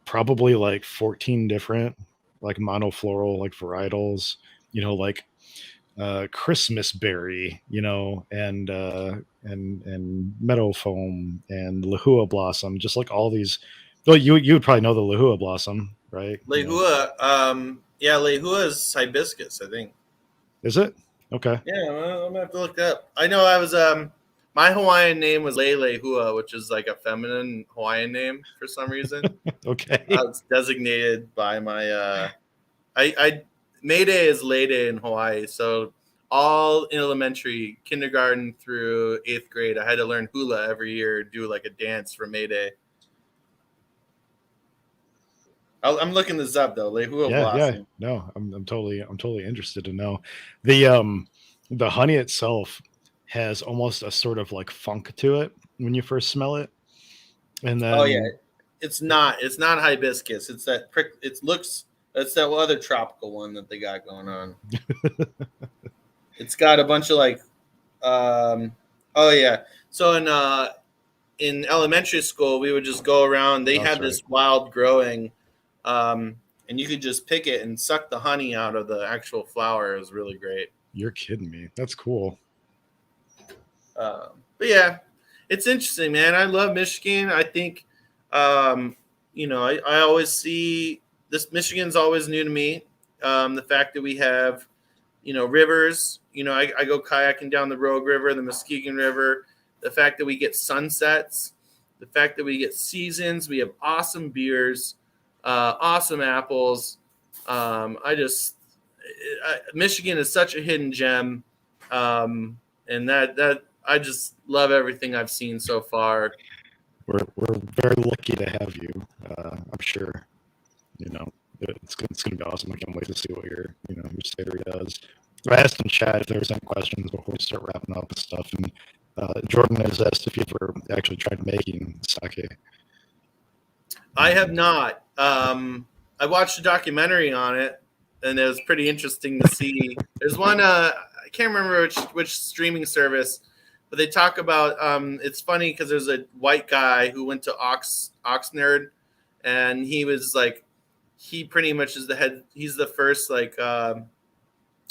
probably 14 different monofloral varietals, Christmas berry, and meadow foam and lahua blossom, just all these. Well, you would probably know the lahua blossom, right? Lahua, lahua is hibiscus, I think. Is it? Okay. Yeah, well, I'm gonna have to look that up. I know I was my Hawaiian name was Lehua, which is like a feminine Hawaiian name for some reason. Okay. It's designated by my Mayday is Lede in Hawaii. So all in elementary, kindergarten through 8th grade, I had to learn hula every year, do a dance for Mayday. I'm looking this up though. Lehua blossom. Yeah. No, I'm totally interested to know. The honey itself has almost a sort of funk to it when you first smell it, and then it's not hibiscus. It's that prick. That's that other tropical one that they got going on. It's got a bunch of So in elementary school, we would just go around. They had this wild growing and you could just pick it and suck the honey out of the actual flower. It was really great. You're kidding me. That's cool. But yeah, it's interesting, man. I love Michigan. I think, I always see this. Michigan's always new to me. The fact that we have, rivers. I go kayaking down the Rogue River, the Muskegon River. The fact that we get sunsets, the fact that we get seasons, we have awesome beers, awesome apples. Michigan is such a hidden gem, and that I just love everything I've seen so far. We're very lucky to have you. I'm sure. It's going to be awesome. I can't wait to see what your cidery does. I asked in chat if there was any questions before we start wrapping up and stuff, and Jordan has asked if you ever actually tried making sake. I have not. I watched a documentary on it, and it was pretty interesting to see. There's one, I can't remember which streaming service, but they talk about, it's funny because there's a white guy who went to Oxnard, and he was like, he pretty much is the head, he's the first, like,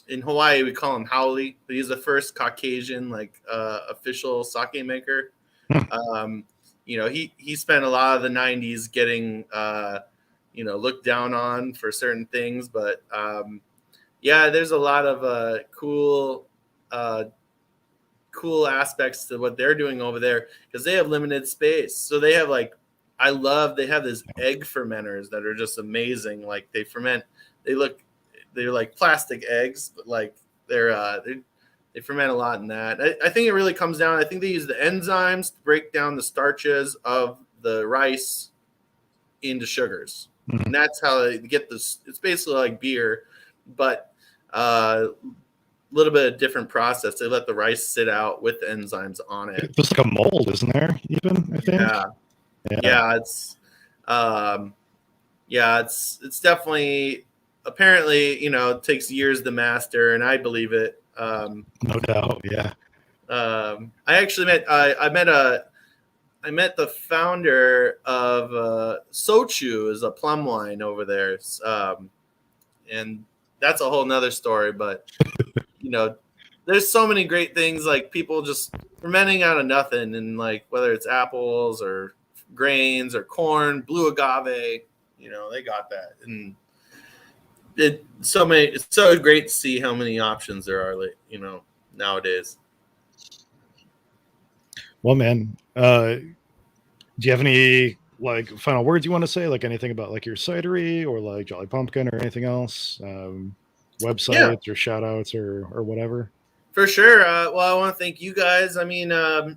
in Hawaii, we call him Haole, but he's the first Caucasian, like, official sake maker. He spent a lot of the 90s getting, looked down on for certain things. But, there's a lot of cool aspects to what they're doing over there because they have limited space. So they have, like, they have these egg fermenters that are just amazing. Like, they ferment, they're like plastic eggs, but like they ferment a lot in that. I think it really comes down. I think they use the enzymes to break down the starches of the rice into sugars, and that's how they get this. It's basically like beer, but a little bit of different process. They let the rice sit out with the enzymes on it. There's like a mold, isn't there? Even I think. Yeah. It's definitely. Apparently, it takes years to master, and I believe it. No doubt, yeah. I actually met the founder of Sochu, is a plum wine over there, and that's a whole nother story. But there's so many great things, like people just fermenting out of nothing, and like whether it's apples or grains or corn, blue agave, they got that, and it's so great to see how many options there are, like, nowadays. Well, man, do you have any like final words you want to say, like anything about like your cidery or like Jolly Pumpkin or anything else, websites or shout outs or whatever? For sure. I want to thank you guys. I mean, I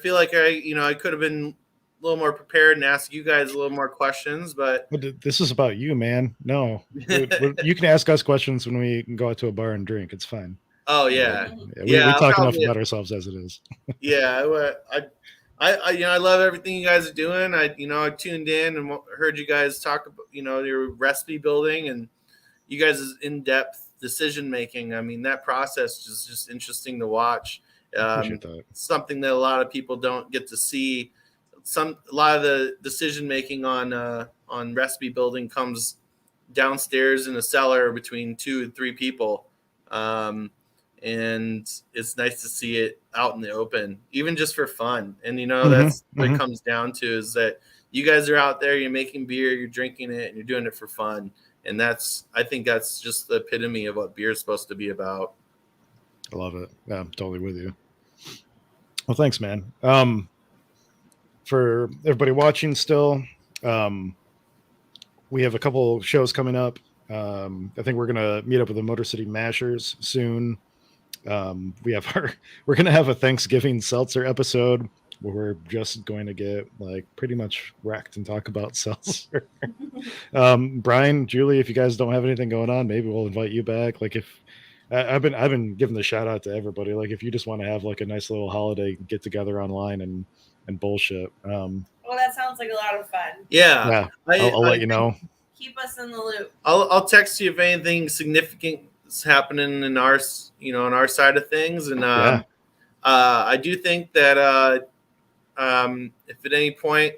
feel like I could have been a little more prepared and ask you guys a little more questions, but this is about you, man. No, you can ask us questions when we can go out to a bar and drink. It's fine. Oh yeah, we talk enough about ourselves as it is. Yeah, I love everything you guys are doing. I tuned in and heard you guys talk about your recipe building and you guys' in-depth decision making. I mean, that process is just interesting to watch. Something that a lot of people don't get to see. A lot of the decision making on recipe building comes downstairs in a cellar between 2 and 3 people, and it's nice to see it out in the open, even just for fun. And that's what it comes down to, is that you guys are out there, you're making beer, you're drinking it, and you're doing it for fun. And I think that's just the epitome of what beer is supposed to be about. I love it. Yeah, I'm totally with you. Well, thanks, man. For everybody watching still, we have a couple shows coming up. I think we're gonna meet up with the Motor City Mashers soon. We're gonna have a Thanksgiving seltzer episode where we're just going to get like pretty much wrecked and talk about seltzer. Brian, Julie, if you guys don't have anything going on, maybe we'll invite you back. Like if I've been giving the shout out to everybody. Like if you just want to have like a nice little holiday get together online and bullshit. Well, that sounds like a lot of fun. Yeah. I'll let you know. Keep us in the loop. I'll text you if anything significant is happening in our on our side of things, and I do think that if at any point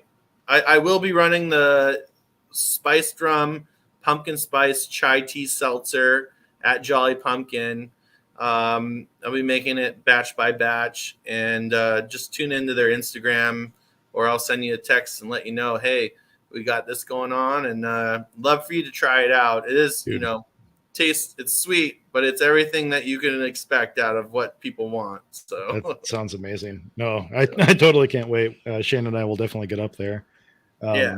I will be running the spiced rum, pumpkin spice chai tea seltzer at Jolly Pumpkin. I'll be making it batch by batch, and just tune into their Instagram, or I'll send you a text and let you know, hey, we got this going on, and love for you to try it out. It is, Dude. Taste, it's sweet, but it's everything that you can expect out of what people want. So That sounds amazing. No, I totally can't wait. Shane and I will definitely get up there. Yeah.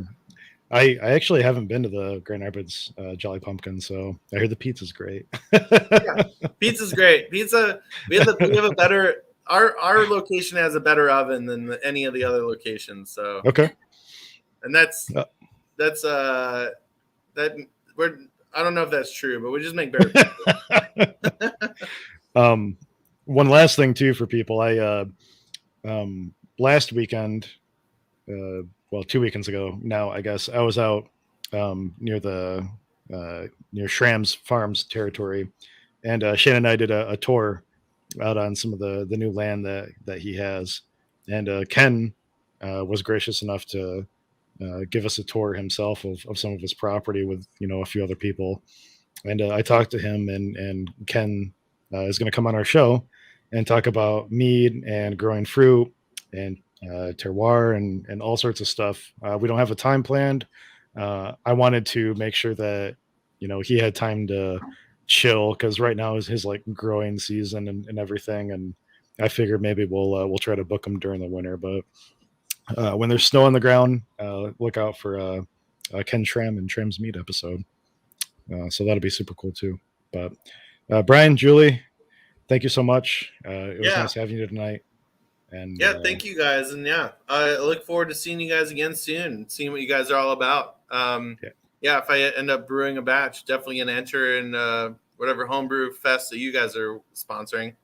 I actually haven't been to the Grand Rapids Jolly Pumpkin, so I hear the pizza's great. Pizza's great. Pizza, we have a better, our location has a better oven than any of the other locations. So Okay. and that's that we're, I don't know if that's true, but we just make better pizza. One last thing too for people. I last weekend, well, 2 weekends ago now, I guess, I was out near the near Schramm's Farms territory, and Shane and I did a tour out on some of the new land that he has, and Ken was gracious enough to give us a tour himself of some of his property with a few other people, and I talked to him, and Ken is going to come on our show and talk about mead and growing fruit and terroir and all sorts of stuff. We don't have a time planned. I wanted to make sure that he had time to chill, because right now is his like growing season and everything, and I figured maybe we'll try to book him during the winter. But when there's snow on the ground, look out for Ken Schramm and Schramm's Meat episode. So that'll be super cool too. But Brian, Julie, thank you so much. It was nice having you tonight. And thank you guys, and I look forward to seeing you guys again soon, seeing what you guys are all about. If I end up brewing a batch, definitely gonna enter in whatever homebrew fest that you guys are sponsoring.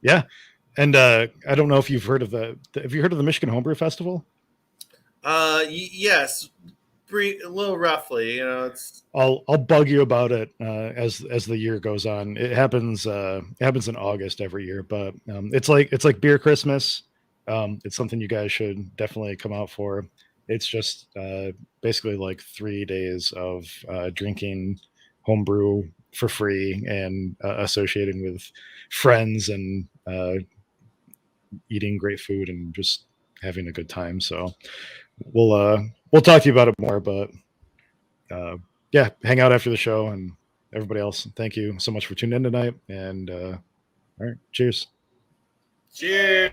Yeah, and I don't know if you've heard of have you heard of the Michigan Homebrew Festival? Yes, a little roughly. It's. I'll bug you about it as the year goes on. It happens in August every year, but it's like beer Christmas. It's something you guys should definitely come out for. It's just basically like 3 days of drinking homebrew for free and associating with friends and eating great food and just having a good time. So we'll talk to you about it more, but hang out after the show, and everybody else, thank you so much for tuning in tonight. And all right, cheers. Cheers.